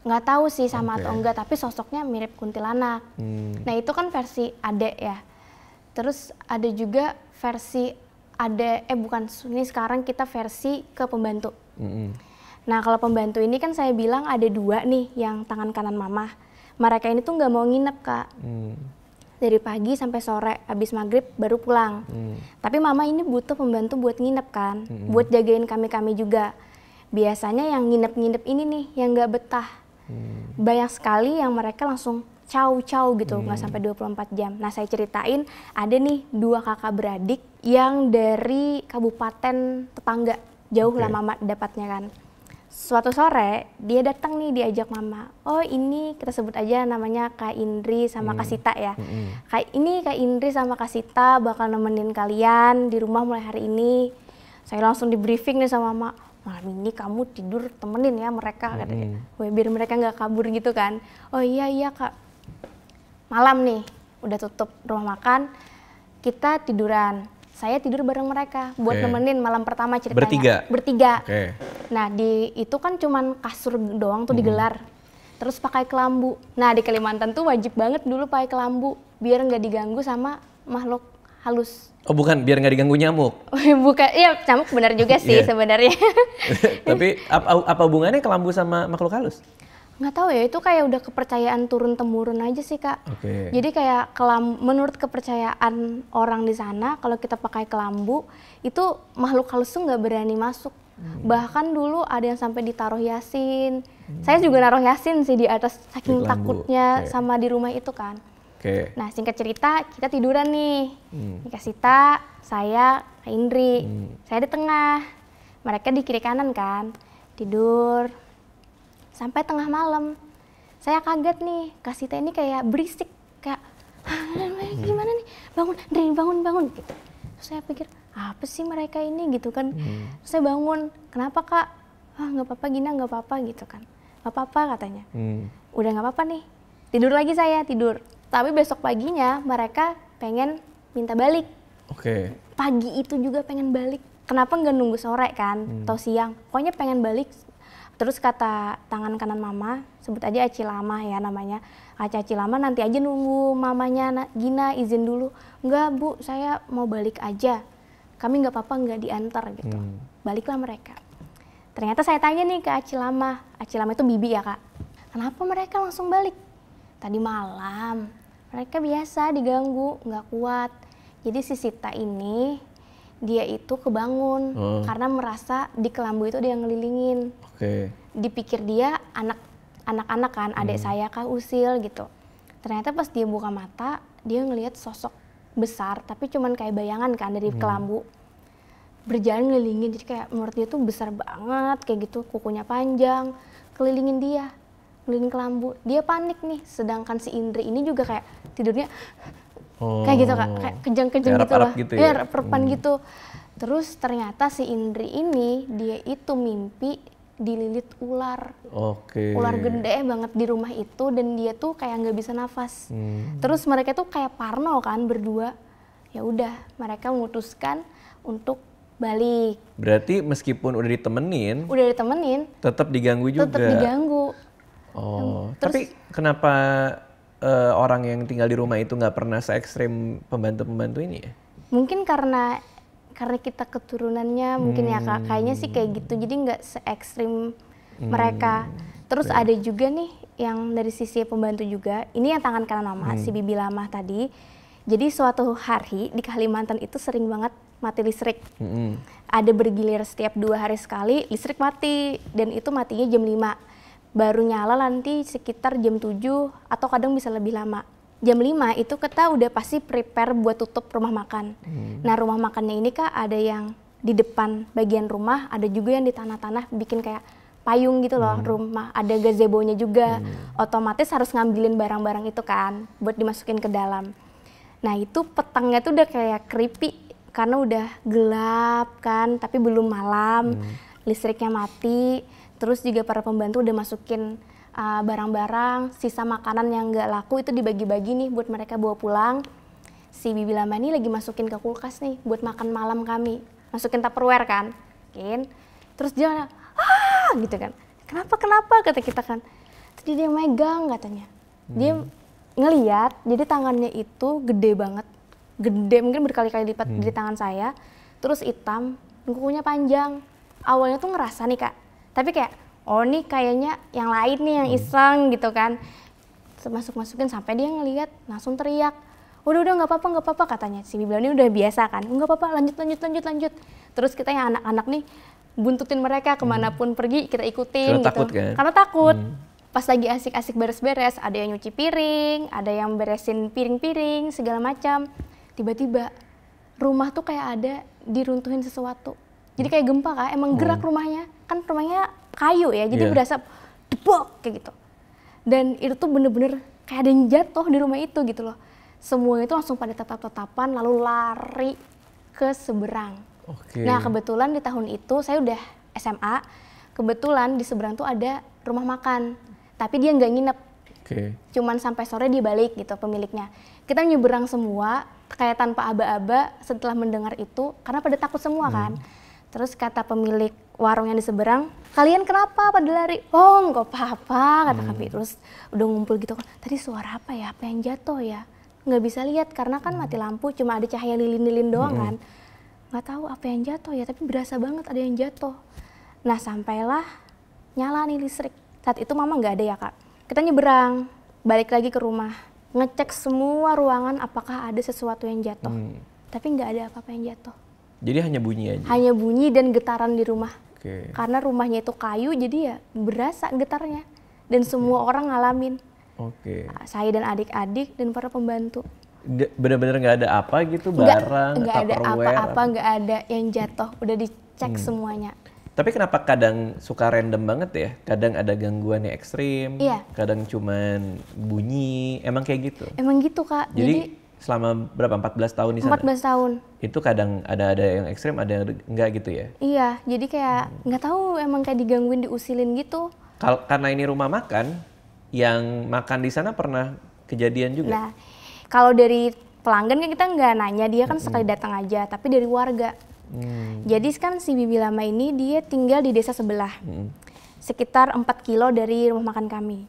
S2: Nggak tahu sih sama atau enggak, tapi sosoknya mirip kuntilanak. Nah itu kan versi adek ya. Terus ada juga versi adek, ini sekarang kita versi ke pembantu. Nah kalau pembantu ini kan saya bilang ada 2 nih yang tangan kanan mama. Mereka ini tuh nggak mau nginep Kak. Dari pagi sampai sore, habis maghrib baru pulang. Tapi mama ini butuh pembantu buat nginep kan, buat jagain kami juga. Biasanya yang nginep ini nih yang nggak betah. Banyak sekali yang mereka langsung caw gitu, nggak sampai 24 jam. Nah saya ceritain, ada nih 2 kakak beradik yang dari kabupaten tetangga, jauh lah mama dapatnya kan. Suatu sore dia datang nih, diajak mama, oh ini kita sebut aja namanya Kak Indri sama Kak Sita ya. Kak Indri sama Kak Sita bakal nemenin kalian di rumah mulai hari ini. Saya langsung di briefing nih sama mama, malam ini kamu tidur temenin ya mereka, katanya. Biar mereka nggak kabur gitu kan. Oh iya Kak. Malam nih, udah tutup rumah makan, kita tiduran. Saya tidur bareng mereka buat nemenin malam pertama ceritanya. Bertiga. Nah itu kan cuman kasur doang tuh digelar. Terus pakai kelambu. Nah di Kalimantan tuh wajib banget dulu pakai kelambu biar nggak diganggu sama makhluk halus.
S1: Oh bukan, biar nggak diganggu nyamuk?
S2: Bukan, iya nyamuk benar juga sih sebenarnya.
S1: Tapi apa hubungannya kelambu sama makhluk halus?
S2: Nggak tahu ya, itu kayak udah kepercayaan turun-temurun aja sih Kak. Jadi kayak menurut kepercayaan orang di sana, kalau kita pakai kelambu, itu makhluk halus tuh nggak berani masuk. Bahkan dulu ada yang sampai ditaruh yasin. Saya juga naruh yasin sih di atas, saking takutnya sama di rumah itu kan. Nah singkat cerita kita tiduran nih, Kak Sita, saya, Kak Indri, saya di tengah, mereka di kiri kanan kan, tidur sampai tengah malam. Saya kaget nih, Kak Sita ini kayak berisik, kayak gimana nih, bangun, Indri bangun gitu. Terus saya pikir apa sih mereka ini gitu kan. Terus saya bangun, kenapa Kak? Nggak apa-apa Gina, nggak apa-apa gitu kan. Nggak apa-apa katanya. Udah nggak apa-apa nih, tidur lagi saya, tidur. Tapi besok paginya mereka pengen minta balik. Pagi itu juga pengen balik. Kenapa nggak nunggu sore kan, atau siang? Pokoknya pengen balik. Terus kata tangan kanan mama, sebut aja Aci Lama ya namanya. Aci Lama nanti aja nunggu mamanya Gina izin dulu. Enggak Bu, saya mau balik aja. Kami nggak apa-apa nggak diantar gitu. Baliklah mereka. Ternyata saya tanya nih ke Aci Lama. Aci Lama itu bibi ya Kak. Kenapa mereka langsung balik? Tadi malam, mereka biasa diganggu, nggak kuat. Jadi si Sita ini, dia itu kebangun karena merasa di kelambu itu dia ngelilingin. Dipikir dia anak-anak kan, adik saya Kak Usil gitu. Ternyata pas dia buka mata, dia ngelihat sosok besar, tapi cuman kayak bayangan kan dari kelambu. Berjalan ngelilingin, jadi kayak menurut dia tuh besar banget, kayak gitu, kukunya panjang, kelilingin dia. Ngeliling kelambu, dia panik nih, sedangkan si Indri ini juga kayak tidurnya Kayak gitu Kak, kayak kejang-kejang gitu lah.
S1: Gitu
S2: ya?
S1: ya?
S2: Rep-repan gitu. Terus ternyata si Indri ini, dia itu mimpi dililit ular. Ular gede banget di rumah itu dan dia tuh kayak nggak bisa nafas. Terus mereka tuh kayak parno kan berdua. Ya udah, mereka memutuskan untuk balik.
S1: Berarti meskipun udah ditemenin, tetap diganggu juga.
S2: Tetap diganggu.
S1: Terus, tapi kenapa orang yang tinggal di rumah itu nggak pernah se-ekstrim pembantu-pembantu ini ya?
S2: Mungkin karena kita keturunannya mungkin ya Kak, kayaknya sih kayak gitu, jadi nggak se-ekstrim mereka. Terus ada juga nih yang dari sisi pembantu juga, ini yang tangan kanan Mama, si Bibi Lama tadi. Jadi suatu hari di Kalimantan itu sering banget mati listrik. Ada bergilir setiap 2 hari sekali listrik mati, dan itu matinya jam 5. Baru nyala nanti sekitar jam 7 atau kadang bisa lebih lama. Jam 5 itu kita udah pasti prepare buat tutup rumah makan. Nah rumah makannya ini Kak ada yang di depan bagian rumah, ada juga yang di tanah-tanah bikin kayak payung gitu loh rumah. Ada gazebo-nya juga, otomatis harus ngambilin barang-barang itu kan buat dimasukin ke dalam. Nah itu petangnya tuh udah kayak creepy karena udah gelap kan, tapi belum malam, listriknya mati. Terus juga para pembantu udah masukin barang-barang, sisa makanan yang nggak laku itu dibagi-bagi nih buat mereka bawa pulang. Si Bibi Lama ini lagi masukin ke kulkas nih buat makan malam kami. Masukin Tupperware kan. Terus dia gitu kan. Kenapa kata kita kan. Terus dia megang katanya. Dia ngeliat, jadi tangannya itu gede banget. Gede, mungkin berkali-kali lipat dari tangan saya. Terus hitam, kukunya panjang. Awalnya tuh ngerasa nih Kak, tapi kayak, oh nih kayaknya yang lain nih yang iseng gitu kan. Masukin sampai dia ngeliat, langsung teriak. Udah nggak apa-apa katanya. Si Bibi ini udah biasa kan, nggak apa-apa lanjut. Terus kita yang anak-anak nih buntutin mereka kemanapun pergi kita ikutin.
S1: Karena
S2: gitu.
S1: takut kan?
S2: Karena takut. Pas lagi asik-asik beres-beres, ada yang nyuci piring, ada yang beresin piring-piring segala macam. Tiba-tiba rumah tuh kayak ada diruntuhin sesuatu. Jadi kayak gempa Kak, emang gerak rumahnya. Kan rumahnya kayu ya, jadi berasa debok kayak gitu. Dan itu tuh bener-bener kayak ada yang jatuh di rumah itu gitu loh. Semuanya itu langsung pada tetap-tetapan lalu lari ke seberang. Nah kebetulan di tahun itu saya udah SMA, kebetulan di seberang tuh ada rumah makan. Tapi dia nggak nginep, cuman sampai sore dia balik gitu pemiliknya. Kita nyeberang semua kayak tanpa aba-aba setelah mendengar itu, karena pada takut semua kan. Terus kata pemilik warung yang di seberang, kalian kenapa pada lari? Oh nggak apa-apa kata kami. Terus udah ngumpul gitu, tadi suara apa ya, apa yang jatuh ya? Nggak bisa lihat karena kan mati lampu, cuma ada cahaya lilin-lilin doang kan. Nggak tahu apa yang jatuh ya, tapi berasa banget ada yang jatuh. Nah sampailah nyala nih listrik. Saat itu Mama nggak ada ya Kak. Kita nyeberang, balik lagi ke rumah, ngecek semua ruangan apakah ada sesuatu yang jatuh. Tapi nggak ada apa-apa yang jatuh.
S1: Jadi hanya bunyi aja? Hanya
S2: bunyi dan getaran di rumah. Karena rumahnya itu kayu, jadi ya berasa getarnya. Dan semua orang ngalamin. Saya dan adik-adik dan para pembantu.
S1: Bener-bener nggak ada apa gitu, barang,
S2: nggak ada apa-apa, nggak ada yang jatuh. Udah dicek semuanya.
S1: Tapi kenapa kadang suka random banget ya? Kadang ada gangguan yang ekstrim, kadang cuman bunyi, emang kayak gitu?
S2: Emang gitu Kak.
S1: Jadi selama berapa, 14 tahun di sana?
S2: 14 tahun.
S1: Itu kadang ada yang ekstrim, ada yang enggak gitu ya?
S2: Iya, jadi kayak nggak tahu emang kayak digangguin, diusilin gitu.
S1: Karena ini rumah makan, yang makan di sana pernah kejadian juga?
S2: Nah, kalau dari pelanggan kan kita nggak nanya, dia kan sekali datang aja, tapi dari warga. Jadi kan si Bibi Lama ini dia tinggal di desa sebelah, sekitar 4 kilo dari rumah makan kami.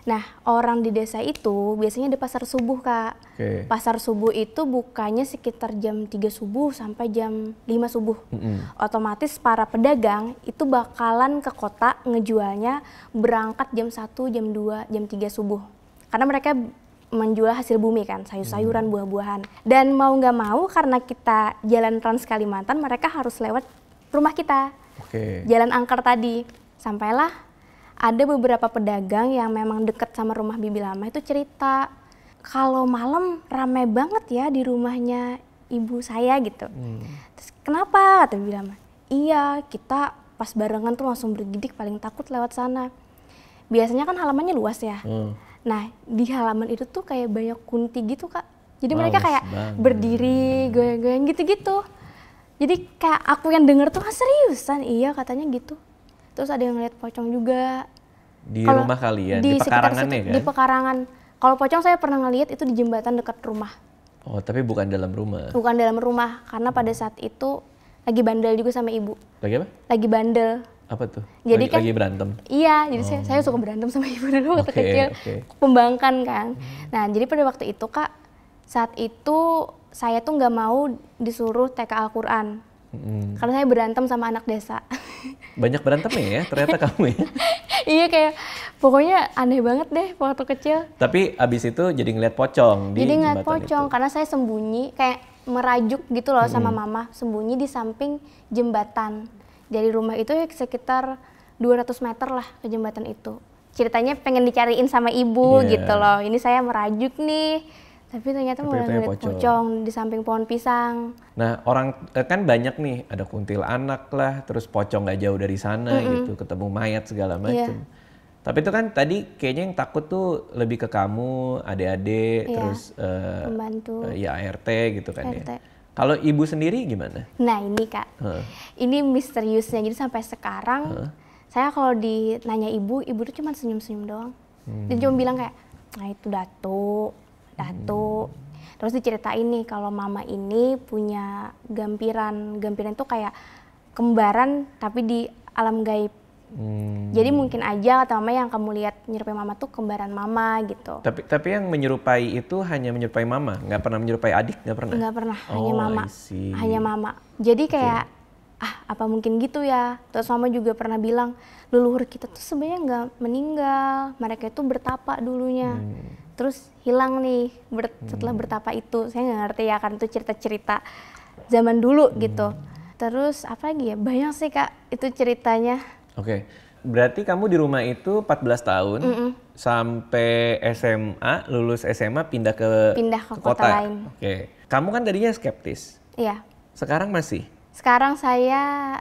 S2: Nah orang di desa itu biasanya ada pasar subuh Kak. Pasar subuh itu bukanya sekitar jam 3 subuh sampai jam 5 subuh. Otomatis para pedagang itu bakalan ke kota ngejualnya berangkat jam 1, jam 2, jam 3 subuh. Karena mereka menjual hasil bumi kan, sayur-sayuran, buah-buahan. Dan mau nggak mau karena kita jalan Trans Kalimantan, mereka harus lewat rumah kita. Jalan angker tadi. Sampailah ada beberapa pedagang yang memang dekat sama rumah Bibi Lama itu cerita, kalau malam ramai banget ya di rumahnya ibu saya gitu. Terus kenapa? Kata Bibi Lama. Iya, kita pas barengan tuh langsung bergidik, paling takut lewat sana. Biasanya kan halamannya luas ya. Nah di halaman itu tuh kayak banyak kunti gitu Kak. Jadi mereka kayak berdiri, goyang-goyang gitu-gitu. Jadi kayak aku yang denger tuh, seriusan? Iya katanya gitu. Terus ada yang ngeliat pocong juga.
S1: Di rumah kalian? Di pekarangannya kan?
S2: Di pekarangan. Kalau pocong saya pernah ngeliat itu di jembatan dekat rumah.
S1: Oh, tapi bukan dalam rumah?
S2: Bukan dalam rumah, karena pada saat itu lagi bandel juga sama ibu.
S1: Lagi apa?
S2: Lagi bandel.
S1: Apa tuh?
S2: Jadi
S1: lagi berantem?
S2: Iya, jadi saya suka berantem sama ibu dulu waktu kecil. Pembangkang kan. Nah, jadi pada waktu itu Kak, saat itu saya tuh nggak mau disuruh TK Al-Quran. Karena saya berantem sama anak desa.
S1: Banyak berantemnya ya ternyata kamu ya?
S2: Iya, kayak pokoknya aneh banget deh waktu kecil.
S1: Tapi abis itu jadi ngeliat pocong di jembatan itu?
S2: Jadi ngeliat pocong, karena saya sembunyi, kayak merajuk gitu loh sama mama. Sembunyi di samping jembatan. Dari rumah itu ya sekitar 200 meter lah ke jembatan itu. Ceritanya pengen dicariin sama ibu gitu loh. Ini saya merajuk nih, tapi ternyata malah ngeliat pocong di samping pohon pisang.
S1: Nah, orang kan banyak nih, ada kuntilanak lah, terus pocong gak jauh dari sana gitu, ketemu mayat segala macam. Tapi itu kan tadi kayaknya yang takut tuh lebih ke kamu, adik-adik, terus
S2: pembantu,
S1: ya ART gitu kan ya. Kalau ibu sendiri gimana?
S2: Nah ini Kak, ini misteriusnya. Jadi sampai sekarang saya kalau dinanya ibu tuh cuma senyum-senyum doang. Dia cuma bilang kayak, nah itu Datu. Terus diceritain nih kalau mama ini punya gampiran itu kayak kembaran tapi di alam gaib. Jadi mungkin aja kata mama yang kamu lihat menyerupai mama tuh kembaran mama gitu.
S1: Tapi yang menyerupai itu hanya menyerupai mama, nggak pernah menyerupai adik, nggak pernah?
S2: Nggak pernah, hanya mama. Jadi kayak apa mungkin gitu ya. Terus mama juga pernah bilang leluhur kita tuh sebenarnya nggak meninggal, mereka itu bertapa dulunya. Terus hilang nih setelah bertapa itu. Saya nggak ngerti ya, kan itu cerita-cerita zaman dulu gitu. Terus apa lagi ya, banyak sih Kak itu ceritanya.
S1: Oke, berarti kamu di rumah itu 14 tahun sampai SMA, lulus SMA pindah ke kota
S2: lain.
S1: Oke, kamu kan tadinya skeptis.
S2: Iya.
S1: Sekarang masih?
S2: Sekarang saya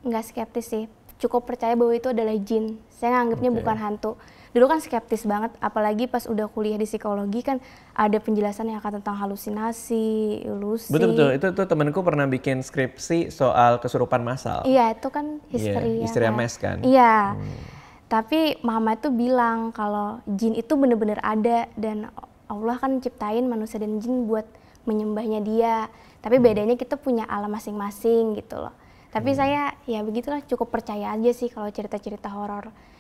S2: nggak skeptis sih, cukup percaya bahwa itu adalah jin. Saya nganggapnya bukan hantu. Dulu kan skeptis banget, apalagi pas udah kuliah di psikologi kan ada penjelasan yang akan tentang halusinasi, ilusi.
S1: Betul, itu temanku pernah bikin skripsi soal kesurupan massal.
S2: Iya, itu kan histeria
S1: mass kan?
S2: Iya, tapi mama itu bilang kalau jin itu bener-bener ada dan Allah kan ciptain manusia dan jin buat menyembahnya dia. Tapi bedanya kita punya alam masing-masing gitu loh. Tapi saya ya begitulah, cukup percaya aja sih kalau cerita-cerita horor.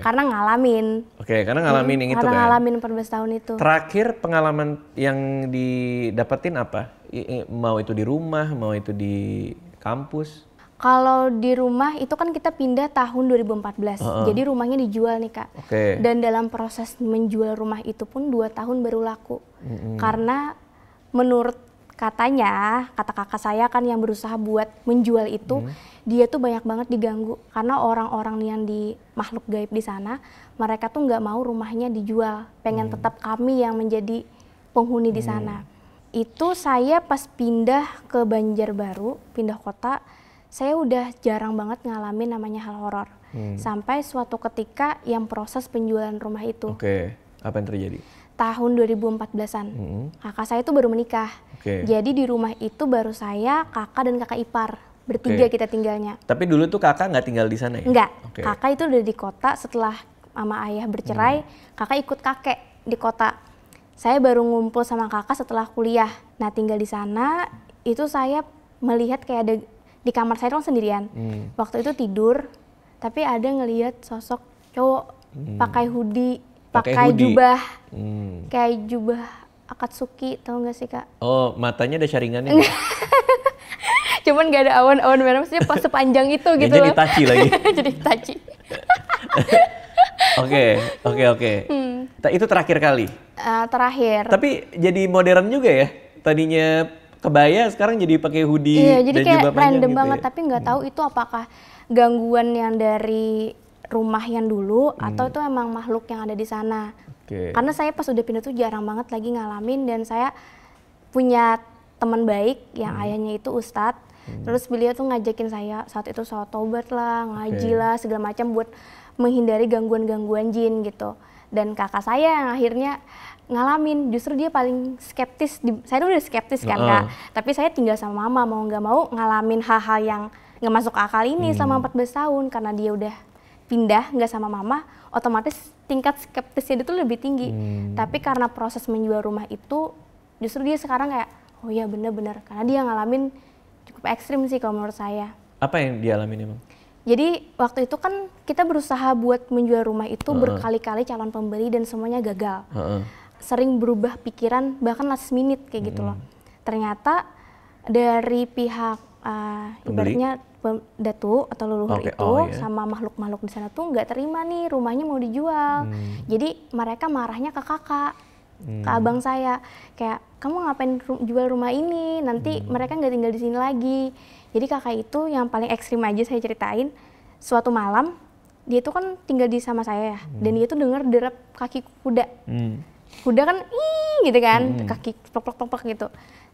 S2: Karena ngalamin.
S1: Karena ngalamin yang itu kan?
S2: Karena ngalamin 14 tahun itu.
S1: Terakhir pengalaman yang didapetin apa? Mau itu di rumah, mau itu di kampus?
S2: Kalau di rumah itu kan kita pindah tahun 2014. Jadi rumahnya dijual nih Kak. Dan dalam proses menjual rumah itu pun 2 tahun baru laku. Karena menurut katanya, kata kakak saya kan yang berusaha buat menjual itu, dia tuh banyak banget diganggu karena orang-orang yang di makhluk gaib di sana, mereka tuh nggak mau rumahnya dijual, pengen tetap kami yang menjadi penghuni di sana. Itu saya pas pindah ke Banjarbaru, pindah kota, saya udah jarang banget ngalamin namanya hal horor. Sampai suatu ketika yang proses penjualan rumah itu.
S1: Apa yang terjadi?
S2: Tahun 2014-an, kakak saya tuh baru menikah. Jadi di rumah itu baru saya, kakak dan kakak ipar, bertiga kita tinggalnya.
S1: Tapi dulu tuh kakak nggak tinggal di sana ya?
S2: Enggak, kakak itu udah di kota setelah mama ayah bercerai, kakak ikut kakek di kota. Saya baru ngumpul sama kakak setelah kuliah. Nah tinggal di sana, itu saya melihat kayak ada, di kamar saya tuh sendirian. Waktu itu tidur, tapi ada ngelihat sosok cowok pakai hoodie, pakai jubah, kayak jubah Akatsuki, tau gak sih Kak?
S1: Oh, matanya ada sharingannya?
S2: Cuman gak ada awan-awan merah, maksudnya pas sepanjang itu gitu
S1: loh. Jadi Itachi lagi?
S2: Jadi Itachi.
S1: Oke. Itu terakhir kali?
S2: Terakhir.
S1: Tapi jadi modern juga ya? Tadinya kebaya, sekarang jadi pakai hoodie.
S2: Iya, jadi
S1: dan
S2: kayak random
S1: gitu
S2: banget,
S1: ya?
S2: tapi nggak tahu itu apakah gangguan yang dari rumah yang dulu atau itu emang makhluk yang ada di sana. Karena saya pas udah pindah tuh jarang banget lagi ngalamin, dan saya punya teman baik yang ayahnya itu ustadz. Terus beliau tuh ngajakin saya saat itu sholat taubat lah, ngaji lah, segala macam buat menghindari gangguan-gangguan jin gitu. Dan kakak saya yang akhirnya ngalamin, justru dia paling skeptis. Saya udah skeptis kan Kak, tapi saya tinggal sama mama, mau nggak mau ngalamin hal-hal yang nggak masuk akal ini selama 14 tahun. Karena dia udah pindah nggak sama mama, otomatis tingkat skeptisnya itu lebih tinggi. Tapi karena proses menjual rumah itu, justru dia sekarang kayak, oh iya bener-bener, karena dia ngalamin cukup ekstrim sih kalau menurut saya.
S1: Apa yang dia alamin emang?
S2: Jadi waktu itu kan kita berusaha buat menjual rumah itu berkali-kali calon pembeli dan semuanya gagal. Sering berubah pikiran, bahkan last minute kayak gitu loh. Ternyata dari pihak ibaratnya datu atau leluhur itu sama makhluk-makhluk di sana tuh nggak terima nih rumahnya mau dijual. Jadi mereka marahnya ke kakak, ke abang saya, kayak kamu ngapain jual rumah ini, nanti mereka nggak tinggal di sini lagi. Jadi kakak itu yang paling ekstrim aja saya ceritain, suatu malam dia tuh kan tinggal di sama saya ya, dan dia tuh denger derap kaki kuda. Kuda kan gitu kan, kaki plok-plok gitu.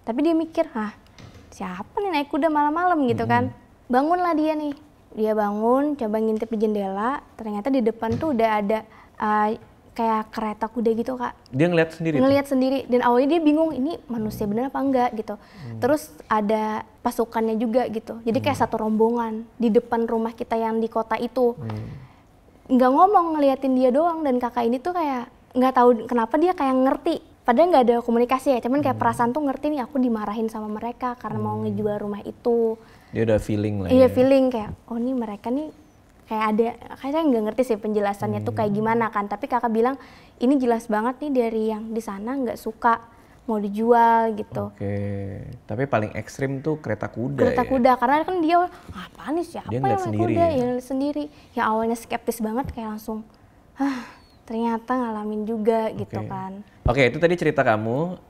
S2: Tapi dia mikir, siapa nih naik kuda malam-malam gitu kan. Bangunlah dia nih, dia bangun, coba ngintip di jendela, ternyata di depan tuh udah ada kayak kereta kuda gitu Kak.
S1: Dia ngeliat sendiri?
S2: Ngeliat sendiri, dan awalnya dia bingung, ini manusia bener apa enggak gitu. Terus ada pasukannya juga gitu, jadi kayak satu rombongan di depan rumah kita yang di kota itu. Nggak ngomong, ngeliatin dia doang, dan kakak ini tuh kayak nggak tahu kenapa dia kayak ngerti. Padahal nggak ada komunikasi ya, cuman kayak perasaan tuh ngerti nih aku dimarahin sama mereka karena mau ngejual rumah itu.
S1: Dia udah feeling lah
S2: ya. Iya feeling kayak, oh nih mereka nih kayak ada, kayak saya nggak ngerti sih penjelasannya tuh kayak gimana kan. Tapi kakak bilang ini jelas banget nih dari yang di sana nggak suka mau dijual gitu.
S1: Tapi paling ekstrim tuh kereta kuda.
S2: Kereta kuda, karena kan dia apaan nih siapa
S1: dia
S2: yang naik
S1: sendiri,
S2: kuda ya sendiri. Yang awalnya skeptis banget kayak langsung, ternyata ngalamin juga gitu kan.
S1: Itu tadi cerita kamu.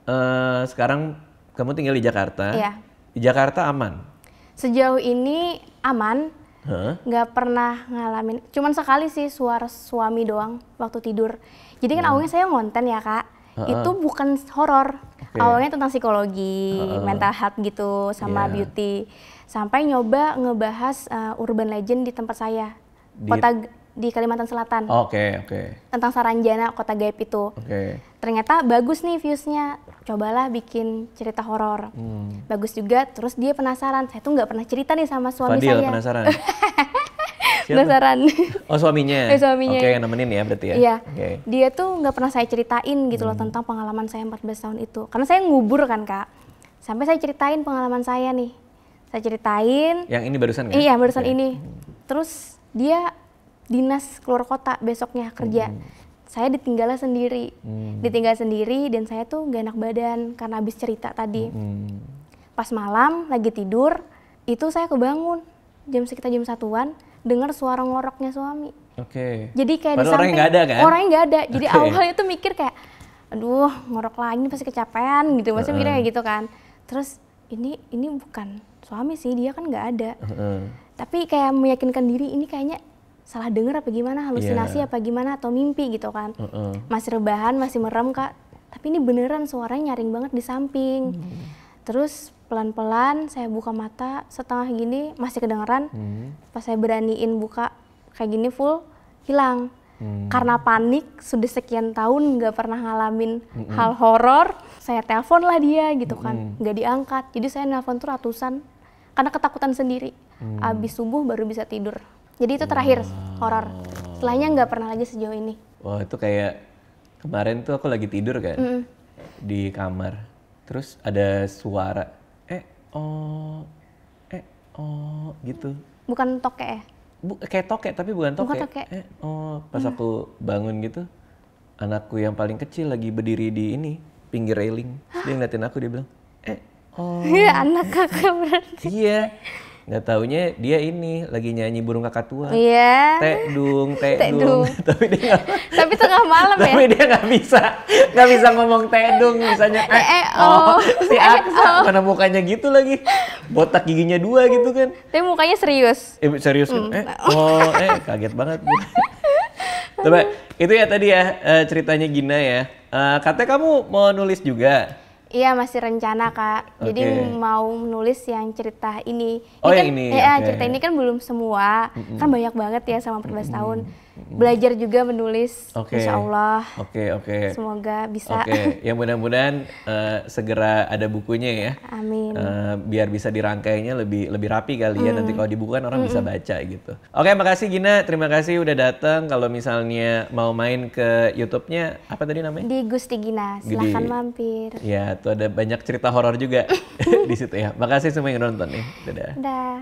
S1: Sekarang kamu tinggal di Jakarta.
S2: Iya.
S1: Di Jakarta aman? Sejauh
S2: ini aman. Nggak pernah ngalamin, cuman sekali sih suara suami doang waktu tidur. Jadi kan awalnya saya ngonten ya Kak, itu bukan horor. Awalnya tentang psikologi, mental health gitu, sama beauty. Sampai nyoba ngebahas urban legend di tempat saya, di Kalimantan Selatan. Tentang Saranjana, kota gaib itu. Ternyata bagus nih viewsnya, cobalah bikin cerita horor. Bagus juga, terus dia penasaran. Saya tuh nggak pernah cerita nih sama suami
S1: Fadil
S2: saya.
S1: Penasaran?
S2: Penasaran.
S1: Oh suaminya?
S2: Suaminya.
S1: Yang nemenin ya berarti ya?
S2: Iya, dia tuh nggak pernah saya ceritain gitu loh tentang pengalaman saya 14 tahun itu. Karena saya ngubur kan Kak, sampai saya ceritain pengalaman saya nih. Saya ceritain.
S1: Yang ini barusan kan?
S2: Iya barusan ini. Terus dia dinas keluar kota besoknya kerja. Saya ditinggal sendiri, dan saya tuh gak enak badan karena habis cerita tadi. Pas malam lagi tidur, itu saya kebangun sekitar jam 1-an, dengar suara ngoroknya suami. Jadi kayak di samping orangnya nggak ada. Jadi awalnya tuh mikir kayak, aduh ngorok lagi pasti kecapean gitu, maksudnya mikirnya kayak gitu kan. Terus ini bukan suami sih, dia kan nggak ada. Tapi kayak meyakinkan diri ini kayaknya salah denger apa gimana, halusinasi apa gimana, atau mimpi gitu kan. Masih rebahan, masih merem Kak, tapi ini beneran suaranya nyaring banget di samping. Terus pelan-pelan saya buka mata, setengah gini masih kedengeran. Pas saya beraniin buka kayak gini full, hilang. Karena panik, sudah sekian tahun nggak pernah ngalamin hal horor, saya telepon lah dia gitu kan, nggak diangkat. Jadi saya nelpon tuh ratusan, karena ketakutan sendiri. Abis subuh baru bisa tidur. Jadi itu terakhir horor. Setelahnya nggak pernah lagi sejauh ini.
S1: Wah itu kayak kemarin tuh aku lagi tidur kan di kamar, terus ada suara gitu.
S2: Bukan tokek ya?
S1: Kayak tokek tapi bukan tokek.
S2: Bukan tokek.
S1: Pas aku bangun gitu, anakku yang paling kecil lagi berdiri di pinggir railing. Dia ngeliatin aku, dia bilang,
S2: Iya anak kakak berarti.
S1: Iya. Nggak taunya dia lagi nyanyi burung kakak tua.
S2: Iya.
S1: Tedung.
S2: Tapi tengah malam ya.
S1: Tapi dia nggak bisa ngomong tedung, misalnya si Aksa, karena mukanya gitu lagi, botak giginya 2 gitu kan.
S2: Tapi mukanya serius.
S1: Serius kan? Kaget banget. Coba itu ya tadi ya ceritanya Gina ya. Katanya kamu mau nulis juga.
S2: Iya masih rencana Kak, jadi mau nulis yang cerita ini.
S1: Yang ini?
S2: Cerita ini kan belum semua, kan banyak banget ya sama 14 tahun. belajar juga menulis.
S1: Oke.
S2: Insya Allah.
S1: Oke.
S2: Semoga bisa.
S1: Oke, ya mudah-mudahan segera ada bukunya ya.
S2: Amin.
S1: Biar bisa dirangkainya lebih rapi kali ya. Nanti kalau dibuka kan orang bisa baca gitu. Oke, makasih Gina. Terima kasih udah datang. Kalau misalnya mau main ke YouTube-nya, apa tadi namanya?
S2: Di Gusti Gina. Silahkan mampir.
S1: Ya, tuh ada banyak cerita horor juga di situ ya. Makasih semua yang nonton nih. Dadah.
S2: Dah.